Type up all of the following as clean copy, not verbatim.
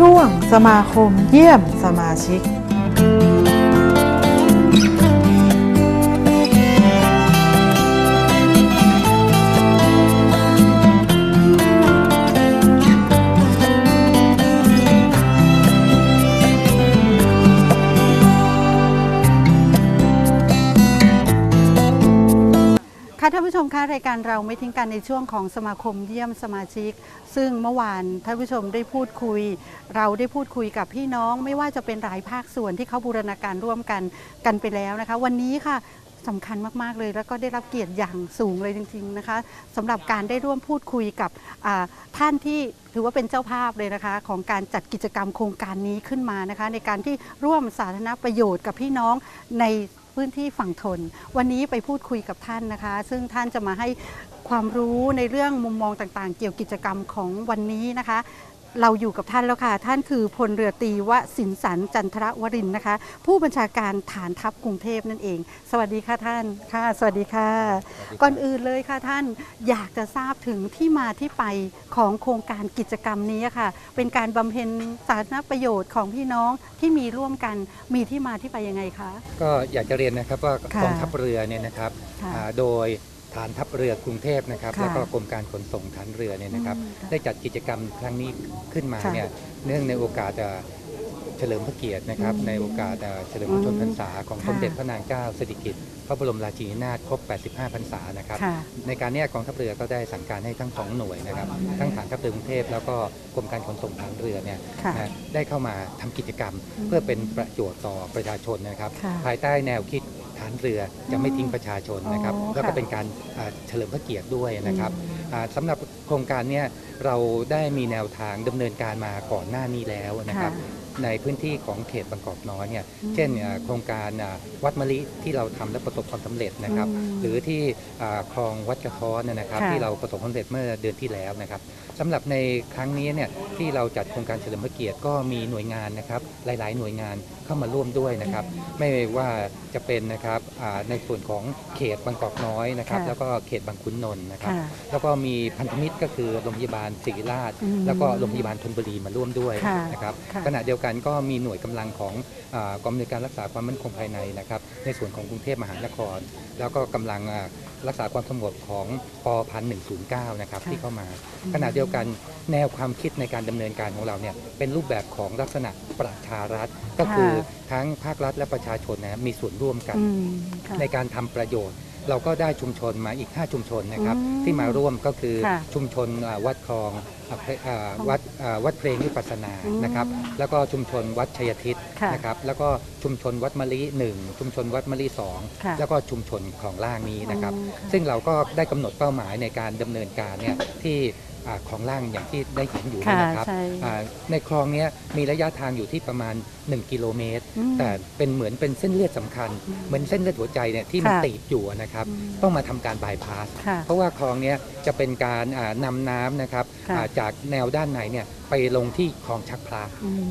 ช่วงสมาคมเยี่ยมสมาชิกท่านผู้ชมคะรายการเราไม่ทิ้งกันในช่วงของสมาคมเยี่ยมสมาชิกซึ่งเมื่อวานท่านผู้ชมได้พูดคุยเราได้พูดคุยกับพี่น้องไม่ว่าจะเป็นหลายภาคส่วนที่เขาบูรณาการร่วมกันไปแล้วนะคะวันนี้ค่ะสำคัญมากๆเลยแล้วก็ได้รับเกียรติอย่างสูงเลยจริงๆนะคะสำหรับการได้ร่วมพูดคุยกับท่านที่ถือว่าเป็นเจ้าภาพเลยนะคะของการจัดกิจกรรมโครงการนี้ขึ้นมานะคะในการที่ร่วมสาธารณประโยชน์กับพี่น้องในพื้นที่ฝั่งทนวันนี้ไปพูดคุยกับท่านนะคะซึ่งท่านจะมาให้ความรู้ในเรื่องมุมมองต่างๆเกี่ยวกิจกรรมของวันนี้นะคะเราอยู่กับท่านแล้วค่ะท่านคือพลเรือตรีวสินสันต์จันทรวรินทร์นะคะผู้บัญชาการฐานทัพกรุงเทพนั่นเองสวัสดีค่ะท่านค่ะสวัสดีค่ะก่อนอื่นเลยค่ะท่านอยากจะทราบถึงที่มาที่ไปของโครงการกิจกรรมนี้ค่ะเป็นการบำเพ็ญสาธารณประโยชน์ของพี่น้องที่มีร่วมกันมีที่มาที่ไปยังไงคะก็อยากจะเรียนนะครับว่ากองทัพเรือเนี่ยนะครับโดยฐานทัพเรือกรุงเทพนะครับแล้วก็กรมการขนส่งฐานเรือเนี่ยนะครับได้จัดกิจกรรมครั้งนี้ขึ้นมาเนี่ยเนื่องในโอกาสเฉลิมพระเกียรตินะครับในโอกาสเฉลิมพระชนมพรรษาของสมเด็จพระนางเจ้าสิริกิติ์พระบรมราชินีนาถครบ 85 พรรษานะครับในการนี้กองทัพเรือก็ได้สั่งการให้ทั้ง2หน่วยนะครับทั้งฐานทัพเรือกรุงเทพแล้วก็กรมการขนส่งทางเรือเนี่ยได้เข้ามาทำกิจกรรมเพื่อเป็นประโยชน์ต่อประชาชนนะครับภายใต้แนวคิดฐานเรือจะไม่ทิ้งประชาชนนะครับแล้วก็เป็นการเฉลิมพระเกียรติด้วยนะครับสำหรับโครงการนี้เราได้มีแนวทางดำเนินการมาก่อนหน้านี้แล้วนะครับในพื้นที่ของเขตบางกอกน้อยเนี่ยเช่นโครงการวัดมะลิที่เราทำและประสบความสำเร็จนะครับหรือที่คลองวัดกระท้อนนะครับที่เราประสบความสำเร็จเมื่อเดือนที่แล้วนะครับสำหรับในครั้งนี้เนี่ยที่เราจัดโครงการเฉลิมพระเกียรติก็มีหน่วยงานนะครับหลายๆหน่วยงานเข้ามาร่วมด้วยนะครับไม่ว่าจะเป็นนะครับในส่วนของเขตบางกอกน้อยนะครับแล้วก็เขตบางขุนนนท์นะครับแล้วก็มีพันธมิตรก็คือโรงพยาบาลศิริราชแล้วก็โรงพยาบาลธนบุรีมาร่วมด้วยนะครับขณะเดียวกันก็มีหน่วยกำลังของกองอำนวยการรักษาความมั่นคงภายในนะครับในส่วนของกรุงเทพมหานครแล้วก็กำลังรักษาความสงบของป.109นะครับที่เข้ามาขณะเดียวกันแนวความคิดในการดำเนินการของเราเนี่ยเป็นรูปแบบของลักษณะประชารัฐก็คือทั้งภาครัฐและประชาชนนะมีส่วนร่วมกันในการทำประโยชน์เราก็ได้ชุมชนมาอีก5ชุมชนนะครับที่มาร่วมก็คือชุมชนวัดคลองวัดเพลงวิปัสสนานะครับแล้วก็ชุมชนวัดชัยทิศนะครับแล้วก็ชุมชนวัดมะลิ1ชุมชนวัดมะลิ2แล้วก็ชุมชนของล่างนี้นะครับซึ่งเราก็ได้กำหนดเป้าหมายในการดำเนินการเนี่ยที่ของล่างอย่างที่ได้เห็นอยู่นี่นะครับในคลองนี้มีระยะทางอยู่ที่ประมาณ1กิโลเมตรแต่เป็นเหมือนเป็นเส้นเลือดสำคัญเหมือนเส้นเลือดหัวใจเนี่ยที่มันตีบอยู่นะครับต้องมาทำการบายพาสเพราะว่าคลองนี้จะเป็นการนำน้ำนะครับจากแนวด้านในเนี่ยไปลงที่คลองชักพระ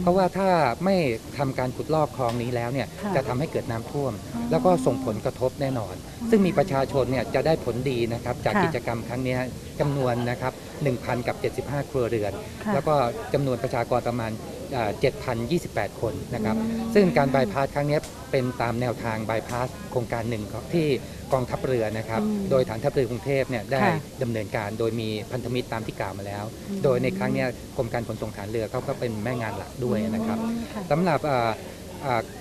เพราะว่าถ้าไม่ทำการขุดลอกคลองนี้แล้วเนี่ยจะทำให้เกิดน้ำท่วมแล้วก็ส่งผลกระทบแน่นอนซึ่งมีประชาชนเนี่ยจะได้ผลดีนะครับจากกิจกรรมครั้งนี้จำนวนนะครับ 1,075 ครัวเรือนแล้วก็จำนวนประชากรประมาณ7,028 คนนะครับซึ่งการบายพาสครั้งนี้เป็นตามแนวทางบายพาสโครงการหนึ่งที่กองทัพเรือนะครับโดยฐานทัพเรือกรุงเทพเนี่ยได้ดำเนินการโดยมีพันธมิตรตามที่กล่าวมาแล้วโดยในครั้งนี้กรมการขนส่งฐานเรือเขาก็เป็นแม่งานหลักด้วยนะครับสำหรับ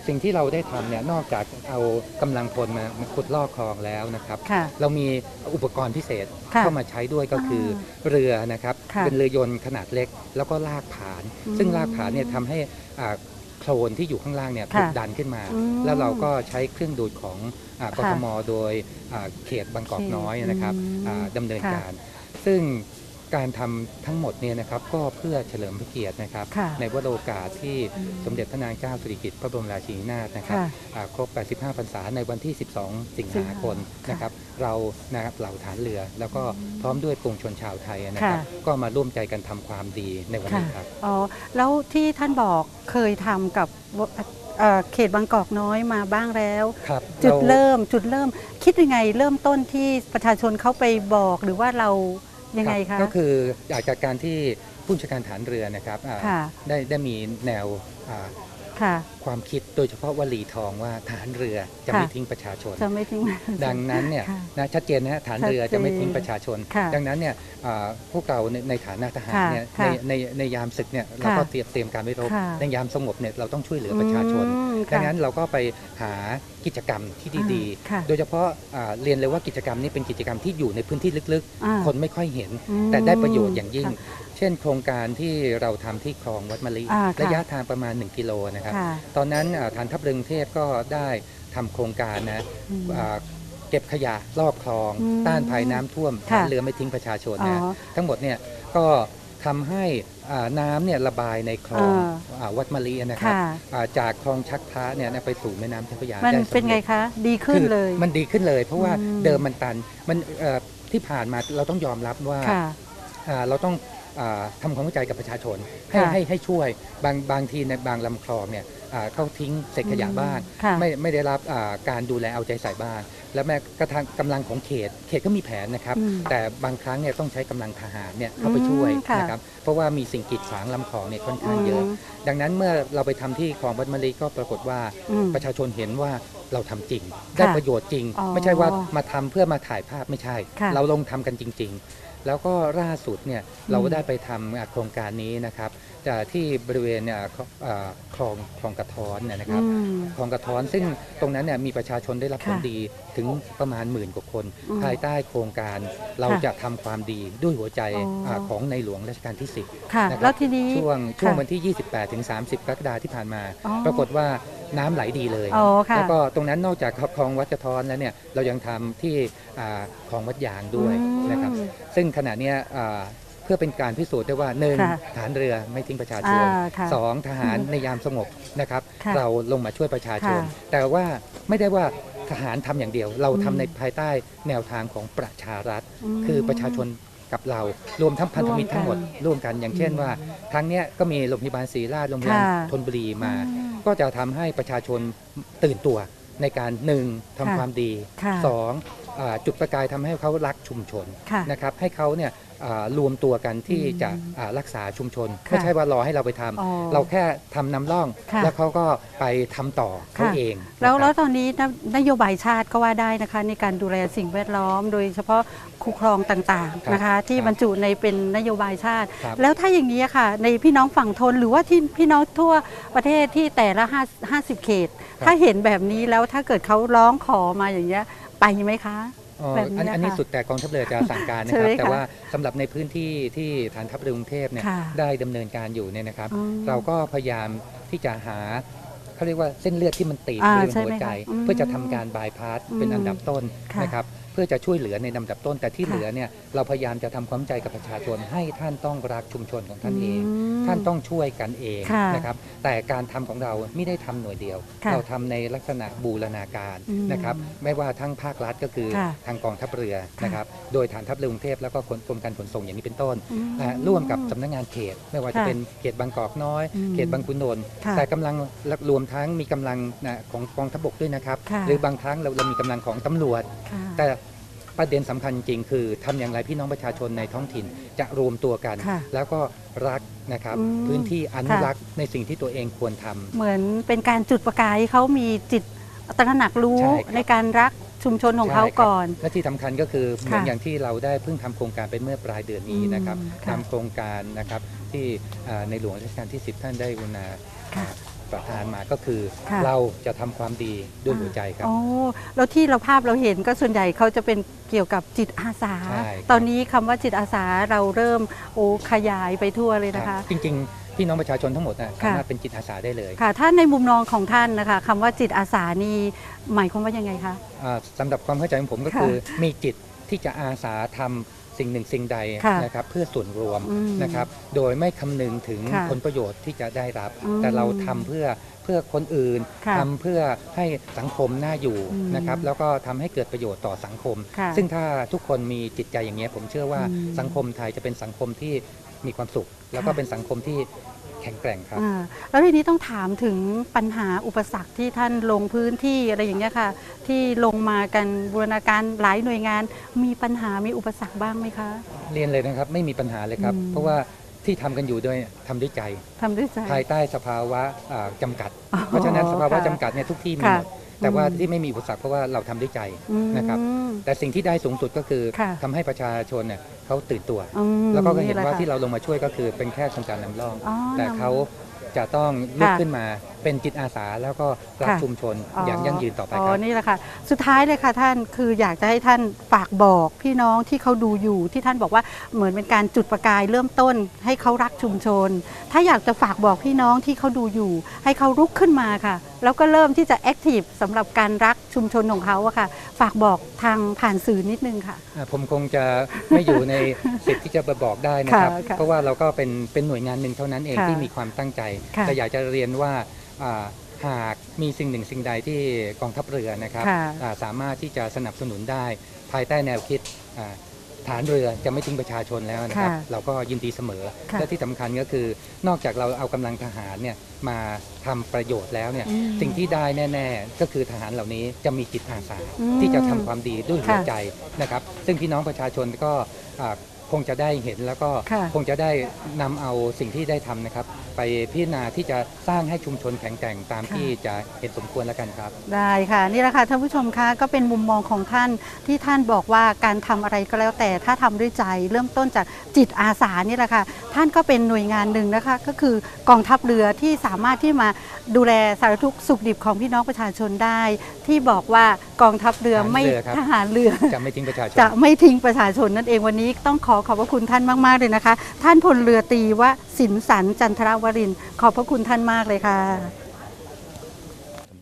สิ่งที่เราได้ทำเนี่ยนอกจากเอากำลังพลมาขุดลอกคลองแล้วนะครับเรามีอุปกรณ์พิเศษเข้ามาใช้ด้วยก็คือเรือนะครับเป็นเรือยนต์ขนาดเล็กแล้วก็ลากผานซึ่งลากผานเนี่ยทำให้โคลนที่อยู่ข้างล่างเนี่ยถูกดันขึ้นมาแล้วเราก็ใช้เครื่องดูดของกทมโดยเขตบางกอกน้อยนะครับดำเนินการซึ่งการทำทั้งหมดเนี่ยนะครับก็เพื่อเฉลิมพระเกียรตินะครับในวโรกาสที่สมเด็จพระนางเจ้าสิริกิติ์พระบรมราชินีนาถนะครับครบ 85 พรรษาในวันที่ 12 สิงหาคมนะครับเรานะครับเหล่าฐานเรือแล้วก็พร้อมด้วยปวงชนชาวไทยนะครับก็มาร่วมใจกันทำความดีในวันนี้ครับอ๋อแล้วที่ท่านบอกเคยทำกับเขตบางกอกน้อยมาบ้างแล้วจุดเริ่มคิดยังไงเริ่มต้นที่ประชาชนเขาไปบอกหรือว่าเรายังไงคะก็คือจากการที่ ผู้บัญชาการฐานเรือนะครับค่ะได้มีแนวค่ะ ความคิดโดยเฉพาะวลีทองว่าฐานเรือจะไม่ทิ้งประชาชน จะไม่ทิ้ง ดังนั้นเนี่ยนะชัดเจนนะฮะฐานเรือจะไม่ทิ้งประชาชน ดังนั้นเนี่ยพวกเราในฐานะทหารเนี่ยในยามศึกเนี่ยเราก็เตรียมการไว้รบในยามสงบเนี่ยเราต้องช่วยเหลือประชาชนดังนั้นเราก็ไปหากิจกรรมที่ดีๆโดยเฉพาะเรียนเลยว่ากิจกรรมนี้เป็นกิจกรรมที่อยู่ในพื้นที่ลึกๆคนไม่ค่อยเห็นแต่ได้ประโยชน์อย่างยิ่งเช่นโครงการที่เราทำที่คลองวัดมะลิระยะทางประมาณ1 กิโลนะครับตอนนั้นฐานทัพเรือกรุงเทพก็ได้ทำโครงการนะเก็บขยะรอบคลองต้านภัยน้ำท่วมฐานเรือไม่ทิ้งประชาชนนะทั้งหมดเนี่ยก็ทำให้น้ำเนี่ยระบายในคลองวัดมะลินะครับจากคลองชักพระเนี่ยไปสู่แม่น้ำเจ้าพระยามันเป็นไงคะดีขึ้นเลยมันดีขึ้นเลยเพราะว่าเดิมมันตันมันที่ผ่านมาเราต้องยอมรับว่าเราต้องทำความเข้าใจกับประชาชนให้ช่วยบางทีในบางลำคลองเนี่ยเขาทิ้งเศษขยะบ้างไม่ได้รับการดูแลเอาใจใส่บ้างแล้วแม้กระทั่งกำลังของเขตก็มีแผนนะครับแต่บางครั้งเนี่ยต้องใช้กำลังทหารเนี่ยเข้าไปช่วยนะครับเพราะว่ามีสิ่งกีดขวางลำคลองเนี่ยค่อนข้างเยอะดังนั้นเมื่อเราไปทำที่คลองวัดมะลิก็ปรากฏว่าประชาชนเห็นว่าเราทำจริงได้ประโยชน์จริงไม่ใช่ว่ามาทำเพื่อมาถ่ายภาพไม่ใช่เราลงทำกันจริงๆแล้วก็ล่าสุดเนี่ยเราได้ไปทำโครงการนี้นะครับที่บริเวณคลองกระท้อนเนี่ยนะครับคลองกระท้อนซึ่งตรงนั้นเนี่ยมีประชาชนได้รับผลดีถึงประมาณ10,000 กว่าคนภายใต้โครงการเราจะทำความดีด้วยหัวใจของในหลวงรัชกาลที่10นะครับช่วงวันที่ 28 ถึง 30 กรกฎาคมที่ผ่านมาปรากฏว่าน้ำไหลดีเลยแล้วก็ตรงนั้นนอกจากคลองวัดกระท้อนแล้วเนี่ยเรายังทำที่คลองวัดยางด้วยนะครับซึ่งขณะนี้เพื่อเป็นการพิสูจน์ได้ว่า1ฐานเรือไม่ทิ้งประชาชน2ทหารในยามสงบนะครับเราลงมาช่วยประชาชนแต่ว่าไม่ได้ว่าทหารทำอย่างเดียวเราทำในภายใต้แนวทางของประชารัฐคือประชาชนกับเรารวมทั้งพันธมิตรทั้งหมดร่วมกันอย่างเช่นว่าครั้งนี้ก็มีโรงพยาบาลศรีราชโรงพยาบาลธนบุรีมาก็จะทำให้ประชาชนตื่นตัวในการ1ทำความดี2จุดประกายทำให้เขารักชุมชนนะครับให้เขาเนี่ยรวมตัวกันที่จะรักษาชุมชนไม่ใช่ว่ารอให้เราไปทำเราแค่ทำนำร่องแล้วเขาก็ไปทำต่อเขาเองแล้วตอนนี้นโยบายชาติก็ว่าได้นะคะในการดูแลสิ่งแวดล้อมโดยเฉพาะคูคลองต่างๆนะคะที่บรรจุในเป็นนโยบายชาติแล้วถ้าอย่างนี้ค่ะในพี่น้องฝั่งทนหรือว่าที่พี่น้องทั่วประเทศที่แต่ละ50 เขตถ้าเห็นแบบนี้แล้วถ้าเกิดเขาร้องขอมาอย่างเงี้ยไปไหมคะอันนี้สุดแต่กองทัพเรือจะสั่งการนะครับแต่ว่าสำหรับในพื้นที่ที่ฐานทัพเรือกรุงเทพเนี่ยได้ดำเนินการอยู่เนี่ยนะครับเราก็พยายามที่จะหาเขาเรียกว่าเส้นเลือดที่มันตีบในหัวใจเพื่อจะทำการบายพาสเป็นอันดับต้นนะครับเพื่อจะช่วยเหลือในลำดับต้นแต่ที่เหลือเนี่ยเราพยายามจะทำความเข้าใจกับประชาชนให้ท่านต้องรักชุมชนของท่านเองท่านต้องช่วยกันเองนะครับแต่การทำของเราไม่ได้ทำหน่วยเดียวเราทำในลักษณะบูรณาการนะครับไม่ว่าทั้งภาครัฐก็คือทางกองทัพเรือนะครับโดยฐานทัพเรือกรุงเทพแล้วก็กรมการขนส่งอย่างนี้เป็นต้นร่วมกับสำนักงานเขตไม่ว่าจะเป็นเขตบางกอกน้อยเขตบางขุนนนท์แต่กำลังรวมทั้งมีกำลังของกองทัพบกด้วยนะครับหรือบางครั้งเรามีกำลังของตำรวจแต่ประเด็นสำคัญจริงคือทำอย่างไรพี่น้องประชาชนในท้องถิ่นจะรวมตัวกันแล้วก็รักนะครับพื้นที่อนุรักษ์ในสิ่งที่ตัวเองควรทำเหมือนเป็นการจุดประกายเขามีจิตตระหนักรู้ในการรักชุมชนของเขาก่อนและที่สำคัญก็คือเหมือนอย่างที่เราได้เพิ่งทำโครงการไปเมื่อปลายเดือนนี้นะครับทำโครงการนะครับที่ในหลวงรัชกาลที่10ท่านได้กรุณาประทานมาก็คือเราจะทำความดีด้วยหัวใจครับแล้วที่เราภาพเราเห็นก็ส่วนใหญ่เขาจะเป็นเกี่ยวกับจิตอาสาตอนนี้คำว่าจิตอาสาเราเริ่มขยายไปทั่วเลยนะคะจริงๆพี่น้องประชาชนทั้งหมดสามารถเป็นจิตอาสาได้เลยค่ะถ้าในมุมมองของท่านนะคะคำว่าจิตอาสานี่หมายความว่ายังไงคะสำหรับความเข้าใจของผมก็คือมีจิตที่จะอาสาทำสิ่งหนึ่งสิ่งใดนะครับเพื่อส่วนรวมนะครับโดยไม่คำนึงถึงผลประโยชน์ที่จะได้รับแต่เราทำเพื่อคนอื่นทำเพื่อให้สังคมน่าอยู่นะครับแล้วก็ทำให้เกิดประโยชน์ต่อสังคมซึ่งถ้าทุกคนมีจิตใจอย่างนี้ผมเชื่อว่าสังคมไทยจะเป็นสังคมที่มีความสุขแล้วก็เป็นสังคมที่แข็งแกร่งครับแล้วทีนี้ต้องถามถึงปัญหาอุปสรรคที่ท่านลงพื้นที่อะไรอย่างเงี้ยค่ะที่ลงมากันบูรณาการหลายหน่วยงานมีปัญหามีอุปสรรคบ้างไหมคะเรียนเลยนะครับไม่มีปัญหาเลยครับเพราะว่า ที่ทำกันอยู่ด้วยทำด้วยใจ ทำด้วยใจ ภายใต้สภาวะจำกัด เพราะฉะนั้นสภาวะจำกัดเนี่ยทุกที่มีหมดแต่ว่าที่ไม่มีอุปสรรคเพราะว่าเราทำด้วยใจนะครับแต่สิ่งที่ได้สูงสุดก็คือทำให้ประชาชนเนี่ยเขาตื่นตัวแล้วก็เห็นว่าที่เราลงมาช่วยก็คือเป็นแค่โครงการนำร่องแต่เขาจะต้องลุกขึ้นมาเป็นจิตอาสาแล้วก็รักชุมชนอย่างยั่งยืนต่อไปครับนี่แหละค่ะสุดท้ายเลยค่ะท่านคืออยากจะให้ท่านฝากบอกพี่น้องที่เขาดูอยู่ที่ท่านบอกว่าเหมือนเป็นการจุดประกายเริ่มต้นให้เขารักชุมชนถ้าอยากจะฝากบอกพี่น้องที่เขาดูอยู่ให้เขาลุกขึ้นมาค่ะแล้วก็เริ่มที่จะแอคทีฟสำหรับการรักชุมชนของเขาอะค่ะฝากบอกทางผ่านสื่อนิดนึงค่ะผมคงจะไม่อยู่ในสิทธิ์ที่จะบอกได้นะครับเพราะว่าเราก็เป็นหน่วยงานหนึ่งเท่านั้นเองที่มีความตั้งใจแต่อยากจะเรียนว่าหากมีสิ่งหนึ่งสิ่งใดที่กองทัพเรือนะครับสามารถที่จะสนับสนุนได้ภายใต้แนวคิดฐานเรือจะไม่ทิ้งประชาชนแล้วนะครับเราก็ยินดีเสมอและที่สำคัญก็คือนอกจากเราเอากำลังทหารเนี่ยมาทำประโยชน์แล้วเนี่ยสิ่งที่ได้แน่ๆก็คือทหารเหล่านี้จะมีจิตอาสาที่จะทำความดีด้วยหัวใจนะครับซึ่งพี่น้องประชาชนก็คงจะได้เห็นแล้วก็คงจะได้นำเอาสิ่งที่ได้ทำนะครับไปพิจารณาที่จะสร้างให้ชุมชนแข็งแกร่งตามที่จะเห็นสมควรแล้วกันครับได้ค่ะนี่แหละค่ะท่านผู้ชมคะก็เป็นมุมมองของท่านที่ท่านบอกว่าการทำอะไรก็แล้วแต่ถ้าทำด้วยใจเริ่มต้นจากจิตอาสานี่แหละค่ะท่านก็เป็นหน่วยงานหนึ่งนะคะก็คือกองทัพเรือที่สามารถที่มาดูแลสารทุกข์สุขดิบของพี่น้องประชาชนได้ที่บอกว่ากองทัพเรือไม่ทหารเรือจะไม่ทิ้งประชาชนนั่นเองวันนี้ต้องขอบพระคุณท่านมากๆเลยนะคะท่านพลเรือตรีวสินสันต์จันทรวรินทร์ขอบพระคุณท่านมากเลยค่ะ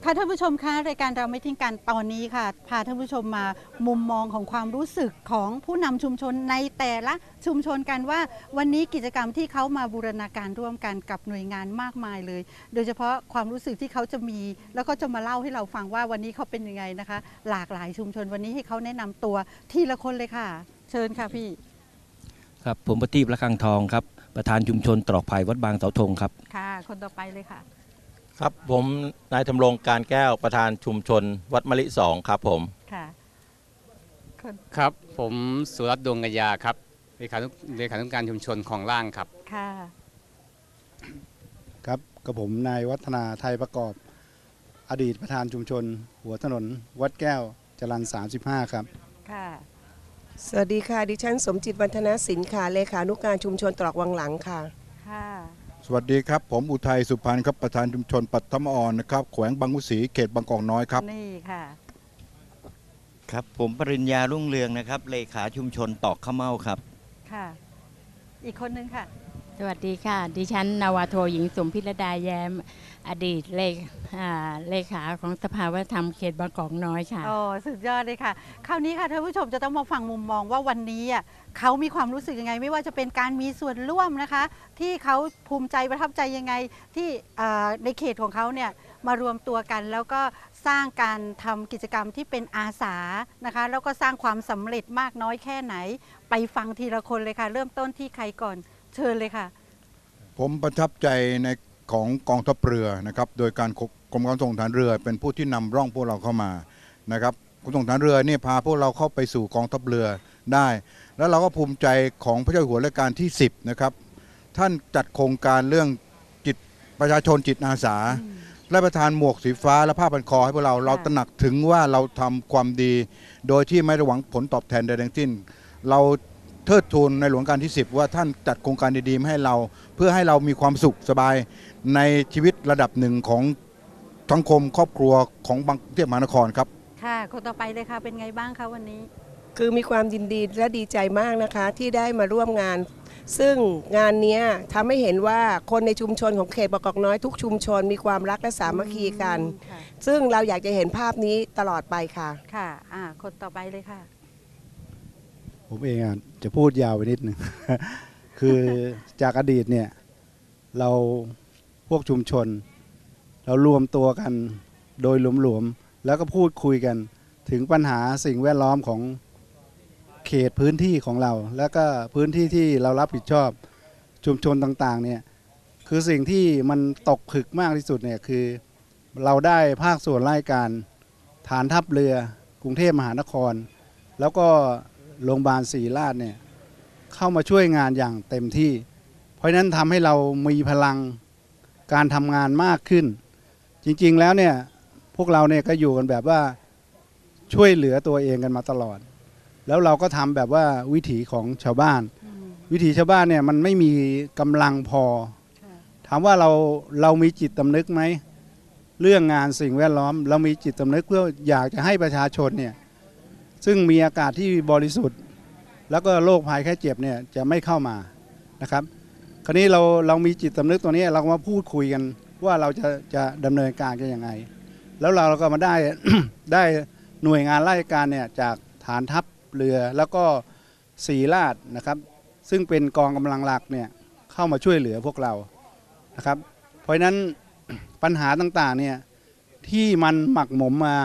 ค่ะท่านผู้ชมคะรายการเราไม่ทิ้งกันตอนนี้ค่ะพาท่านผู้ชมมามุมมองของความรู้สึกของผู้นำชุมชนในแต่ละชุมชนกันว่าวันนี้กิจกรรมที่เขามาบูรณาการร่วมกันกับหน่วยงานมากมายเลยโดยเฉพาะความรู้สึกที่เขาจะมีแล้วก็จะมาเล่าให้เราฟังว่าวันนี้เขาเป็นยังไงนะคะหลากหลายชุมชนวันนี้ให้เขาแนะนำตัวทีละคนเลยค่ะเชิญค่ะพี่ครับผมประทีประคังทองครับประธานชุมชนตรอกไผ่วัดบางเสาธงครับค่ะคนต่อไปเลยค่ะครับผมนายธำรงการแก้วประธานชุมชนวัดมะลิ2ครับผมค่ะครับผมสุรัตน์ดวงกัญญาครับเลขานุการชุมชนของล่างครับค่ะครับกับผมนายวัฒนาไทยประกอบอดีตประธานชุมชนหัวถนนวัดแก้วจรัญ35ครับค่ะสวัสดีค่ะดิฉันสมจิตวรรธนสินค่ะเลขานุการชุมชนตรอกวังหลังค่ะค่ะสวัสดีครับผมอุทัยสุพรรณครับประธานชุมชนปัทมอ่อนนะครับแขวงบางขุนศรีเขตบางกอกน้อยครับนี่ค่ะครับผมปริญญารุ่งเรืองนะครับเลขาชุมชนตอกข้าวเม่าครับค่ะอีกคนนึงค่ะสวัสดีค่ะดิฉันนาวาโทหญิงสมพิรดาแย้มอดีตเลขาของสภาวัฒนธรรมเขตบางกอกน้อยค่ะโอ้สุดยอดเลยค่ะคราวนี้ค่ะท่านผู้ชมจะต้องมาฟังมุมมองว่าวันนี้เขามีความรู้สึกยังไงไม่ว่าจะเป็นการมีส่วนร่วมนะคะที่เขาภูมิใจประทับใจยังไงที่ในเขตของเขาเนี่ยมารวมตัวกันแล้วก็สร้างการทำกิจกรรมที่เป็นอาสานะคะแล้วก็สร้างความสำเร็จมากน้อยแค่ไหนไปฟังทีละคนเลยค่ะเริ่มต้นที่ใครก่อนเชิญเลยค่ะผมประทับใจในของกองทัพเรือนะครับโดยการกรมการส่งฐานเรือเป็นผู้ที่นำร่องพวกเราเข้ามานะครับกรมส่งฐานเรือนี่พาพวกเราเข้าไปสู่กองทัพเรือได้แล้วเราก็ภูมิใจของพระเจ้าอยู่หัวรัชกาลที่10นะครับท่านจัดโครงการเรื่องจิตประชาชนจิตอาสาและประทานหมวกสีฟ้าและผ้าพันคอให้พวกเราตระหนักถึงว่าเราทำความดีโดยที่ไม่หวังผลตอบแทนใดทั้งสิ้นเราเทิดทูนในหลวงรัชกาลที่10ว่าท่านจัดโครงการดีๆมาให้เราเพื่อให้เรามีความสุขสบายในชีวิตระดับหนึ่งของสังคมครอบครัวของกรุงเทพมหานครครับค่ะคนต่อไปเลยค่ะเป็นไงบ้างคะวันนี้คือมีความยินดีและดีใจมากนะคะที่ได้มาร่วมงานซึ่งงานนี้ทำให้เห็นว่าคนในชุมชนของเขตบางกอกน้อยทุกชุมชนมีความรักและสามัคคีกันซึ่งเราอยากจะเห็นภาพนี้ตลอดไปค่ะค่ะคนต่อไปเลยค่ะผมเองจะพูดยาวไปนิดนึง คือจากอดีตเนี่ยเราพวกชุมชนเรารวมตัวกันโดยหลวมๆแล้วก็พูดคุยกันถึงปัญหาสิ่งแวดล้อมของเขตพื้นที่ของเราแล้วก็พื้นที่ที่เรารับผิดชอบชุมชนต่างๆเนี่ยคือสิ่งที่มันตกผลึกมากที่สุดเนี่ยคือเราได้ภาคส่วนราชการฐานทัพเรือกรุงเทพมหานครแล้วก็โรงพยาบาลศรีราชเนี่ยเข้ามาช่วยงานอย่างเต็มที่พ ราะฉะนั้นทำให้เรามีพลังการทำงานมากขึ้นจริงๆแล้วเนี่ยพวกเราเนี่ยก็อยู่กันแบบว่าช่วยเหลือตัวเองกันมาตลอดแล้วเราก็ทำแบบว่าวิถีของชาวบ้านวิถีชาวบ้านเนี่ยมันไม่มีกำลังพอถามว่าเรามีจิตสำนึกไหมเรื่องงานสิ่งแวดล้อมเรามีจิตสำนึกเพื่ออยากจะให้ประชาชนเนี่ยซึ่งมีอากาศที่บริสุทธิ์แล้วก็โรคภัยแค่เจ็บเนี่ยจะไม่เข้ามานะครับคราวนี้เรามีจิตสำนึกตัวนี้เรามาพูดคุยกันว่าเราจะดำเนินการกันยังไงแล้วเราก็มาได้ ได้หน่วยงานราชการเนี่ยจากฐานทัพเรือแล้วก็ศรีราชนะครับซึ่งเป็นกองกำลังหลักเนี่ยเข้ามาช่วยเหลือพวกเรานะครับเพราะฉะนั้น ปัญหาต่างๆเนี่ยที่มันหมักหมมมา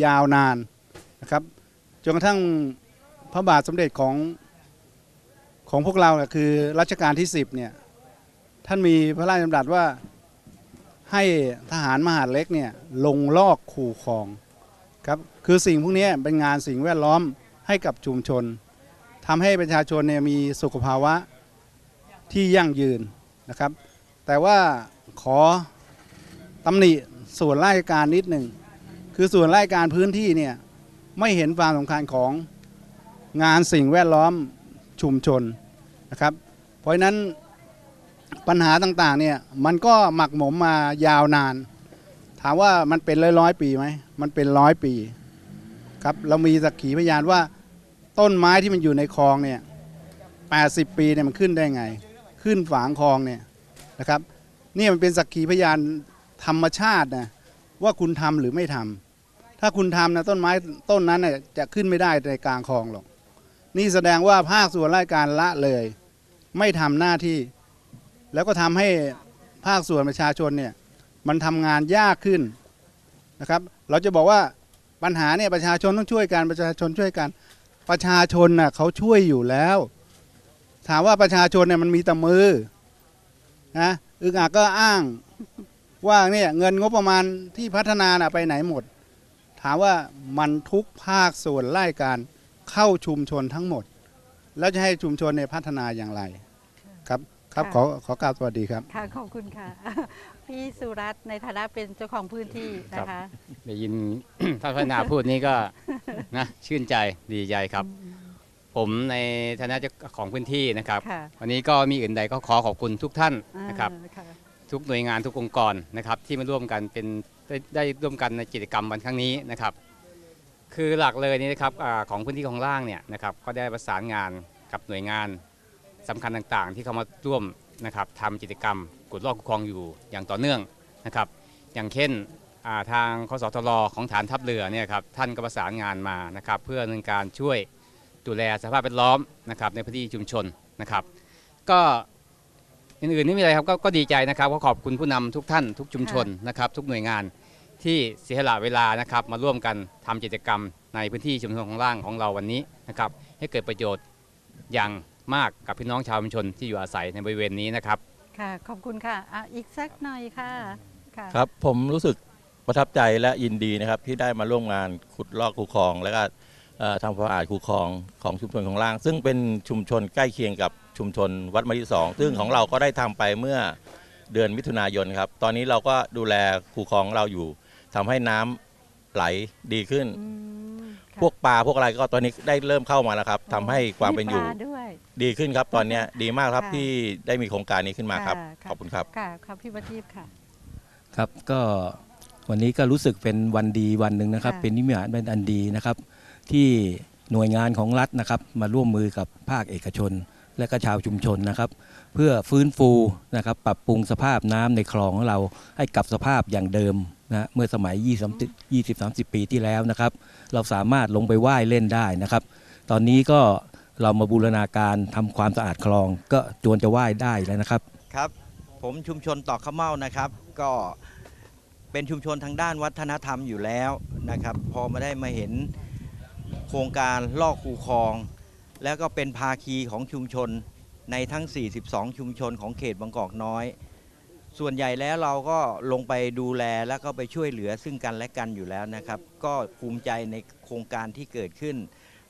ยาวนานนะครับจนกระทั่งพระบาทสมเด็จของพวกเราคือรัชกาลที่10เนี่ยท่านมีพระราชดำรัสว่าให้ทหารมหาดเล็กเนี่ยลงลอกคูคลองครับคือสิ่งพวกนี้เป็นงานสิ่งแวดล้อมให้กับชุมชนทำให้ประชาชนเนี่ยมีสุขภาวะที่ยั่งยืนนะครับแต่ว่าขอตำหนิส่วนราชการนิดหนึ่งคือส่วนราชการพื้นที่เนี่ยไม่เห็นความสำคัญของงานสิ่งแวดล้อมชุมชนนะครับเพราะฉะนั้นปัญหาต่างๆเนี่ยมันก็หมักหมมมายาวนานถามว่ามันเป็นร้อยปีไหมมันเป็น100 ปีครับเรามีสักขีพยานว่าต้นไม้ที่มันอยู่ในคลองเนี่ย80 ปีเนี่ยมันขึ้นได้ไงขึ้นฝางคลองเนี่ยนะครับนี่มันเป็นสักขีพยานธรรมชาตินะว่าคุณทำหรือไม่ทำถ้าคุณทำนะต้นไม้ต้นนั้นเนี่ยจะขึ้นไม่ได้ในกลางคลองหรอกนี่แสดงว่าภาคส่วนราชการละเลยไม่ทำหน้าที่แล้วก็ทำให้ภาคส่วนประชาชนเนี่ยมันทำงานยากขึ้นนะครับเราจะบอกว่าปัญหาเนี่ยประชาชนต้องช่วยกันประชาชนช่วยกันประชาชนน่ะเขาช่วยอยู่แล้วถามว่าประชาชนเนี่ยมันมีแต่มือนะอึกอักก็อ้างว่าเนี่ยเงินงบประมาณที่พัฒนาน่ะไปไหนหมดถามว่ามันทุกภาคส่วนราชการเข้าชุมชนทั้งหมดแล้วจะให้ชุมชนเนี่ยพัฒนาอย่างไรครับครับขอกราบสวัสดีครับค่ะขอบคุณค่ะ พี่สุรัตน์ในฐานะเป็นเจ้าของพื้นที่นะคะได้ยิน ท่านพัฒนาพูดนี้ก็นะชื่นใจดีใจครับผมในฐานะเจ้าของพื้นที่นะครับวันนี้ก็มีอื่นใดก็ขอขอบคุณทุกท่านนะครับทุกหน่วยงานทุกองค์กรนะครับที่มาร่วมกันเป็นได้ร่วมกันในกิจกรรมวันครั้งนี้นะครับคือหลักเลยนี่นะครับของพื้นที่ของล่างเนี่ยนะครับก็ได้ประสานงานกับหน่วยงานสำคัญต่างๆที่เข้ามาร่วมนะครับทำกิจกรรมขุดลอกคูคลองอยู่อย่างต่อเนื่องนะครับอย่างเช่นทางคสทรของฐานทัพเรือเนี่ยครับท่านก็ประสานงานมานะครับเพื่อดำเนินการช่วยดูแลสภาพแวดล้อมนะครับในพื้นที่ชุมชนนะครับก็อื่นๆไม่มีอะไรครับก็ดีใจนะครับก็ขอบคุณผู้นำทุกท่านทุกชุมชนนะครับทุกหน่วยงานที่เสียสละเวลานะครับมาร่วมกันทำกิจกรรมในพื้นที่ชุมชนของล่างของเราวันนี้นะครับให้เกิดประโยชน์อย่างมากกับพี่น้องชาวชุมชนที่อยู่อาศัยในบริเวณนี้นะครับค่ะขอบคุณค่ะอีกสักหน่อยค่ะครับผมรู้สึกประทับใจและยินดีนะครับที่ได้มาร่วมงานขุดลอกคูคลองและก็ทำความสะอาดคูคลองของชุมชนของล่างซึ่งเป็นชุมชนใกล้เคียงกับชุมชนวัดมะลิ2ซึ่งของเราก็ได้ทำไปเมื่อเดือนมิถุนายนครับตอนนี้เราก็ดูแลคูคลองเราอยู่ทำให้น้ำไหลดีขึ้นพวกปลาพวกอะไรก็ตอนนี้ได้เริ่มเข้ามาแล้วครับทำให้ความเป็นอยู่ดีขึ้นครับตอนนี้ดีมากครับที่ได้มีโครงการนี้ขึ้นมาครับขอบคุณครับค่ะครับพี่ประทีปค่ะครับก็วันนี้ก็รู้สึกเป็นวันดีวันหนึ่งนะครับเป็นนิมิตเป็นอันดีนะครับที่หน่วยงานของรัฐนะครับมาร่วมมือกับภาคเอกชนและก็ชาวชุมชนนะครับเพื่อฟื้นฟูนะครับปรับปรุงสภาพน้ำในคลองของเราให้กลับสภาพอย่างเดิมนะเมื่อสมัย 20-30 ปีที่แล้วนะครับเราสามารถลงไปว่ายเล่นได้นะครับตอนนี้ก็เรามาบูรณาการทำความสะอาดคลองก็จวนจะว่ายได้แล้วนะครับครับผมชุมชนตอกข้าวเม่านะครับก็เป็นชุมชนทางด้านวัฒนธรรมอยู่แล้วนะครับพอมาได้มาเห็นโครงการลอกคูคลองแล้วก็เป็นภาคีของชุมชนในทั้ง42ชุมชนของเขตบางกอกน้อยส่วนใหญ่แล้วเราก็ลงไปดูแลแล้วก็ไปช่วยเหลือซึ่งกันและกันอยู่แล้วนะครับก็ภูมิใจในโครงการที่เกิดขึ้น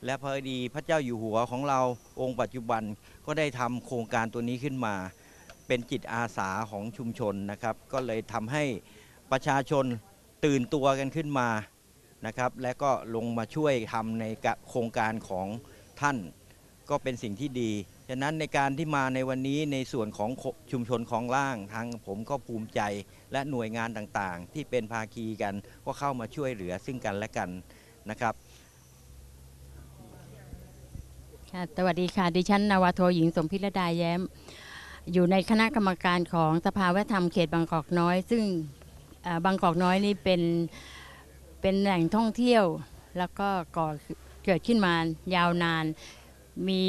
และพอดีพระเจ้าอยู่หัวของเราองค์ปัจจุบันก็ได้ทำโครงการตัวนี้ขึ้นมา เป็นจิตอาสาของชุมชนนะครับก็เลยทำให้ประชาชนตื่นตัวกันขึ้นมานะครับและก็ลงมาช่วยทำในโครงการของท่านก็เป็นสิ่งที่ดีฉะนั้นในการที่มาในวันนี้ในส่วนของชุมชนคลองล่างทางผมก็ภูมิใจและหน่วยงานต่างๆที่เป็นภาคีกันก็เข้ามาช่วยเหลือซึ่งกันและกันนะครับสวัสดีค่ะดิฉันนาวาโทหญิงสมพิรดาแย้มอยู่ในคณะกรรมการของสภาวัฒนธรรมเขตบางกอกน้อยซึ่งบางกอกน้อยนี่เป็นแหล่งท่องเที่ยวแล้วก็เกิดขึ้นมายาวนานมี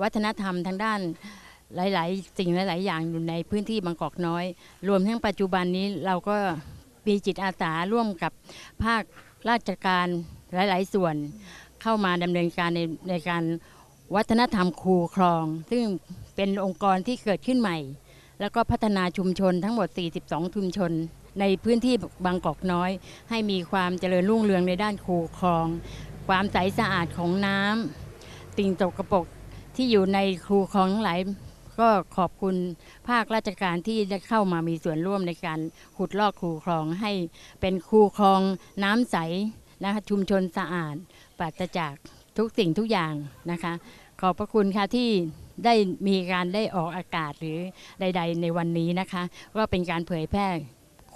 วัฒนธรรมทางด้านหลายๆสิ่งหลายๆอย่างอยู่ในพื้นที่บางกอกน้อยรวมทั้งปัจจุบันนี้เราก็มีจิตอาสาร่วมกับภาคราชการหลายๆส่วนเข้ามาดำเนินการในการวัฒนธรรมคูคลองซึ่งเป็นองค์กรที่เกิดขึ้นใหม่แล้วก็พัฒนาชุมชนทั้งหมด42ชุมชนในพื้นที่บางกอกน้อยให้มีความเจริญรุ่งเรืองในด้านคูคลองความใสสะอาดของน้ำสิ่งสกปรกที่อยู่ในคูคลองทั้งหลายก็ขอบคุณภาคราชการที่ได้เข้ามามีส่วนร่วมในการขุดลอกคูคลองให้เป็นคูคลองน้ำใสนะคะชุมชนสะอาดปราศจากทุกสิ่งทุกอย่างนะคะขอบพระคุณค่ะที่ได้มีการได้ออกอากาศหรือใดๆในวันนี้นะคะก็เป็นการเผยแพร่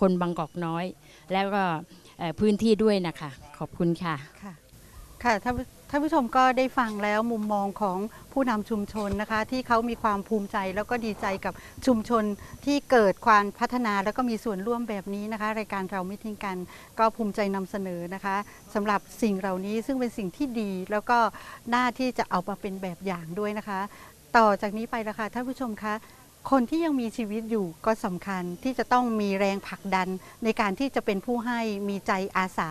คนบางกอกน้อยแล้วก็พื้นที่ด้วยนะคะขอบคุณค่ะค่ะท่านผู้ชมก็ได้ฟังแล้วมุมมองของผู้นำชุมชนนะคะที่เขามีความภูมิใจแล้วก็ดีใจกับชุมชนที่เกิดความพัฒนาแล้วก็มีส่วนร่วมแบบนี้นะคะรายการเราไม่ทิ้งกันก็ภูมิใจนำเสนอนะคะสำหรับสิ่งเหล่านี้ซึ่งเป็นสิ่งที่ดีแล้วก็น่าที่จะเอามาเป็นแบบอย่างด้วยนะคะต่อจากนี้ไปนะคะท่านผู้ชมคะคนที่ยังมีชีวิตอยู่ก็สำคัญที่จะต้องมีแรงผลักดันในการที่จะเป็นผู้ให้มีใจอาสา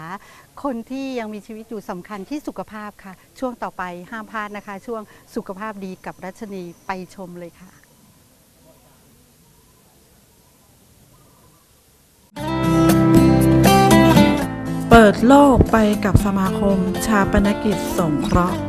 คนที่ยังมีชีวิตอยู่สำคัญที่สุขภาพค่ะช่วงต่อไปห้ามพลาดนะคะช่วงสุขภาพดีกับรัชนีไปชมเลยค่ะเปิดโลกไปกับสมาคมชาปนกิจสงเคราะห์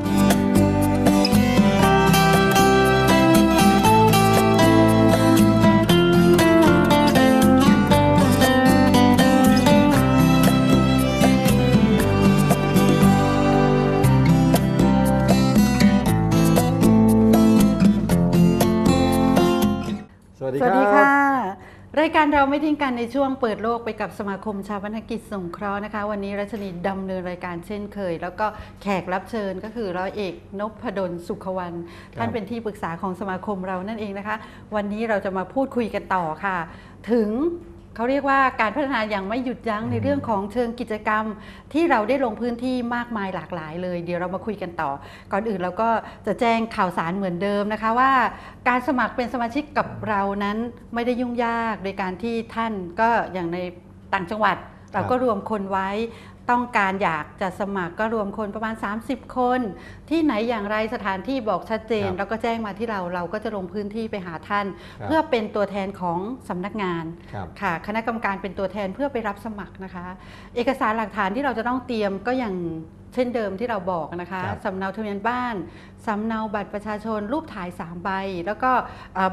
สวัสดีค่ะรายการเราไม่ทิ้งกันในช่วงเปิดโลกไปกับสมาคมชาปนกิจสงเคราะห์นะคะวันนี้รัชนีดำเนินรายการเช่นเคยแล้วก็แขกรับเชิญก็คือร้อยเอกนพดลสุขวรรณท่านเป็นที่ปรึกษาของสมาคมเรานั่นเองนะคะวันนี้เราจะมาพูดคุยกันต่อค่ะถึงเขาเรียกว่าการพัฒนาอย่างไม่หยุดยั้งในเรื่องของเชิงกิจกรรมที่เราได้ลงพื้นที่มากมายหลากหลายเลยเดี๋ยวเรามาคุยกันต่อก่อนอื่นเราก็จะแจ้งข่าวสารเหมือนเดิมนะคะว่าการสมัครเป็นสมาชิกกับเรานั้นไม่ได้ยุ่งยากโดยการที่ท่านก็อย่างในต่างจังหวัดเราก็รวมคนไว้ต้องการอยากจะสมัครก็รวมคนประมาณ30คนที่ไหนอย่างไรสถานที่บอกชัดเจนแล้วก็แจ้งมาที่เราก็จะลงพื้นที่ไปหาท่านเพื่อเป็นตัวแทนของสำนักงานค่ะคณะกรรมการเป็นตัวแทนเพื่อไปรับสมัครนะคะเอกสารหลักฐานที่เราจะต้องเตรียมก็อย่างเช่นเดิมที่เราบอกนะคะสำเนาทะเบียนบ้านสำเนาบัตรประชาชนรูปถ่าย3ใบแล้วก็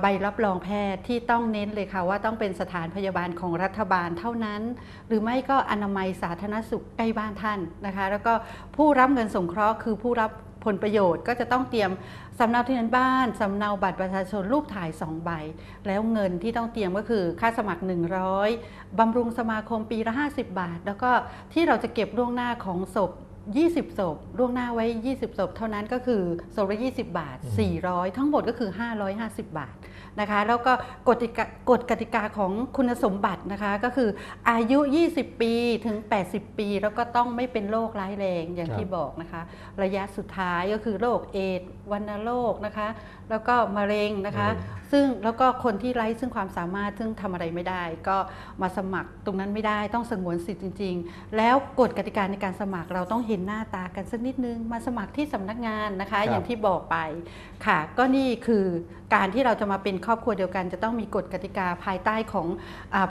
ใบรับรองแพทย์ที่ต้องเน้นเลยค่ะว่าต้องเป็นสถานพยาบาลของรัฐบาลเท่านั้นหรือไม่ก็อนามัยสาธารณสุขใกล้บ้านท่านนะคะแล้วก็ผู้รับเงินสงเคราะห์คือผู้รับผลประโยชน์ก็จะต้องเตรียมสำเนาทะเบียนบ้านสำเนาบัตรประชาชนรูปถ่าย2ใบแล้วเงินที่ต้องเตรียมก็คือค่าสมัคร100บำรุงสมาคมปีละ50 บาทแล้วก็ที่เราจะเก็บล่วงหน้าของศพ20 ศพล่วงหน้าไว้20 ศพเท่านั้นก็คือศพละ20 บาท400ทั้งหมดก็คือ550 บาทนะคะแล้วก็กฎกติกาของคุณสมบัตินะคะก็คืออายุ20 ปีถึง80 ปีแล้วก็ต้องไม่เป็นโรคร้ายแรงอย่างที่บอกนะคะระยะสุดท้ายก็คือโรคเอดส์วัณโรคนะคะแล้วก็มะเร็งนะคะซึ่งแล้วก็คนที่ไร้ซึ่งความสามารถซึ่งทำอะไรไม่ได้ก็มาสมัครตรงนั้นไม่ได้ต้องสงวนสิทธิ์จริงๆแล้วกฎกติกาในการสมัครเราต้องเห็นหน้าตากันสักนิดนึงมาสมัครที่สำนักงานนะคะอย่างที่บอกไปค่ะก็นี่คือการที่เราจะมาเป็นครอบครัวเดียวกันจะต้องมีกฎกติกาภายใต้ของ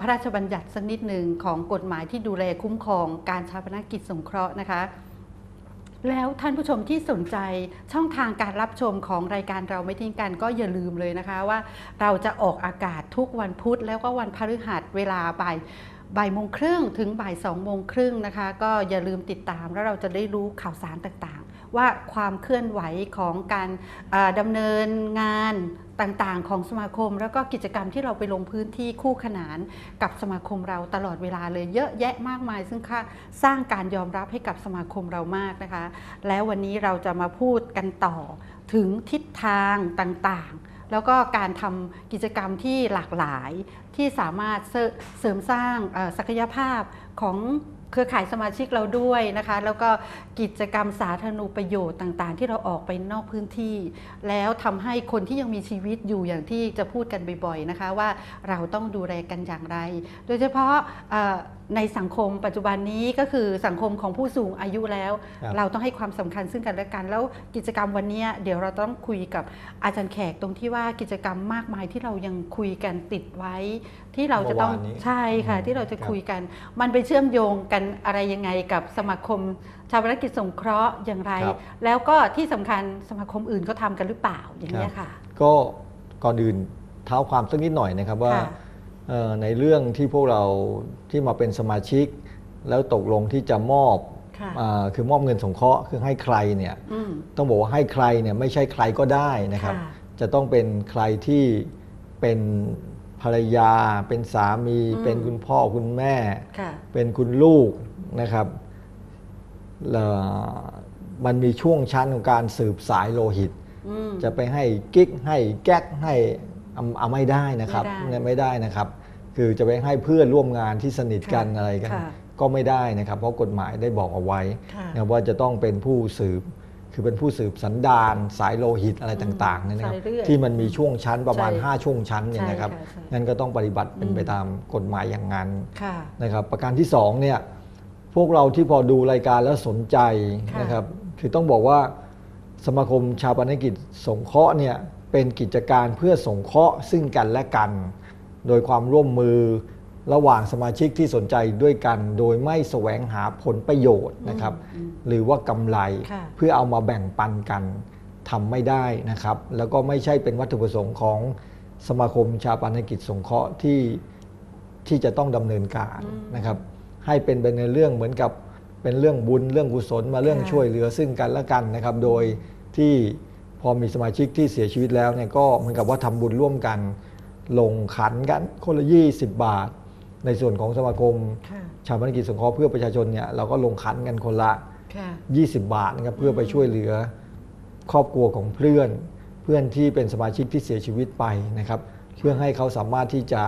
พระราชบัญญัติสักนิดหนึ่งของกฎหมายที่ดูแลคุ้มครองการชาปนกิจสงเคราะห์นะคะ แล้วท่านผู้ชมที่สนใจช่องทางการรับชมของรายการเราไม่ทิ้งกันก็อย่าลืมเลยนะคะว่าเราจะออกอากาศทุกวันพุธแล้วก็วันพฤหัสเวลาบ่ายโมงครึ่งถึงบ่าย2โมงครึ่งนะคะก็อย่าลืมติดตามแล้วเราจะได้รู้ข่าวสารต่างๆว่าความเคลื่อนไหวของการดำเนินงานต่างๆของสมาคมแล้วก็กิจกรรมที่เราไปลงพื้นที่คู่ขนานกับสมาคมเราตลอดเวลาเลยเยอะแยะมากมายซึ่งสร้างการยอมรับให้กับสมาคมเรามากนะคะแล้ววันนี้เราจะมาพูดกันต่อถึงทิศทางต่างๆแล้วก็การทำกิจกรรมที่หลากหลายที่สามารถเสริมสร้างศักยภาพของเครือข่ายสมาชิกเราด้วยนะคะแล้วก็กิจกรรมสาธารณูปโยชน์ต่างๆที่เราออกไปนอกพื้นที่แล้วทำให้คนที่ยังมีชีวิตอยู่อย่างที่จะพูดกันบ่อยๆนะคะว่าเราต้องดูแลกันอย่างไรโดยเฉพาะในสังคมปัจจุบันนี้ก็คือสังคมของผู้สูงอายุแล้วเราต้องให้ความสำคัญซึ่งกันและกันแล้วกิจกรรมวันนี้เดี๋ยวเราต้องคุยกับอาจารย์แขกตรงที่ว่ากิจกรรมมากมายที่เรายังคุยกันติดไว้ที่เราจะต้องใช่ค่ะที่เราจะคุยกันมันไปเชื่อมโยงกันอะไรยังไงกับสมาคมชาปนกิจสงเคราะห์อย่างไรแล้วก็ที่สำคัญสมาคมอื่นเขาทำกันหรือเปล่าอย่างนี้ค่ะก็ก่อนอื่นเท้าความสักนิดหน่อยนะครับว่าในเรื่องที่พวกเราที่มาเป็นสมาชิกแล้วตกลงที่จะมอบคือมอบเงินสงเคราะห์คือให้ใครเนี่ยต้องบอกว่าให้ใครเนี่ยไม่ใช่ใครก็ได้นะครับจะต้องเป็นใครที่เป็นภรรยาเป็นสามีเป็นคุณพ่อคุณแม่เป็นคุณลูกนะครับมันมีช่วงชั้นของการสืบสายโลหิตจะไปให้กิ๊กให้แก๊กให้เอาไม่ได้นะครับไม่ได้นะครับคือจะไปให้เพื่อนร่วมงานที่สนิทกันอะไรกันก็ไม่ได้นะครับเพราะกฎหมายได้บอกเอาไว้นะว่าจะต้องเป็นผู้สืบคือเป็นผู้สืบสันดานสายโลหิตอะไรต่างๆนะครับที่มันมีช่วงชั้นประมาณ5ช่วงชั้นเนี่ยนะครับงั้นก็ต้องปฏิบัติเป็นไปตามกฎหมายอย่างนั้นนะครับประการที่2เนี่ยพวกเราที่พอดูรายการแล้วสนใจนะครับคือต้องบอกว่าสมาคมชาปนกิจสงเคราะห์เนี่ยเป็นกิจการเพื่อสงเคราะห์ซึ่งกันและกันโดยความร่วมมือระหว่างสมาชิกที่สนใจด้วยกันโดยไม่แสวงหาผลประโยชน์นะครับหรือว่ากำไรเพื่อเอามาแบ่งปันกันทำไม่ได้นะครับแล้วก็ไม่ใช่เป็นวัตถุประสงค์ของสมาคมชาปนกิจสงเคราะห์ที่จะต้องดำเนินการนะครับให้เป็นไปในเรื่องเหมือนกับเป็นเรื่องบุญเรื่องกุศลมาเรื่องช่วยเหลือซึ่งกันและกันนะครับโดยที่พอมีสมาชิกที่เสียชีวิตแล้วเนี่ยก็เหมือนกับว่าทำบุญร่วมกันลงขันกันคนละ20 บาทในส่วนของสมาคมชาปนกิจสงเคราะห์เพื่อประชาชนเนี่ยเราก็ลงขันกันคนละ20 บาทนะครับเพื่อไปช่วยเหลือครอบครัวของเพื่อนที่เป็นสมาชิกที่เสียชีวิตไปนะครับเพื่อให้เขาสามารถที่จะ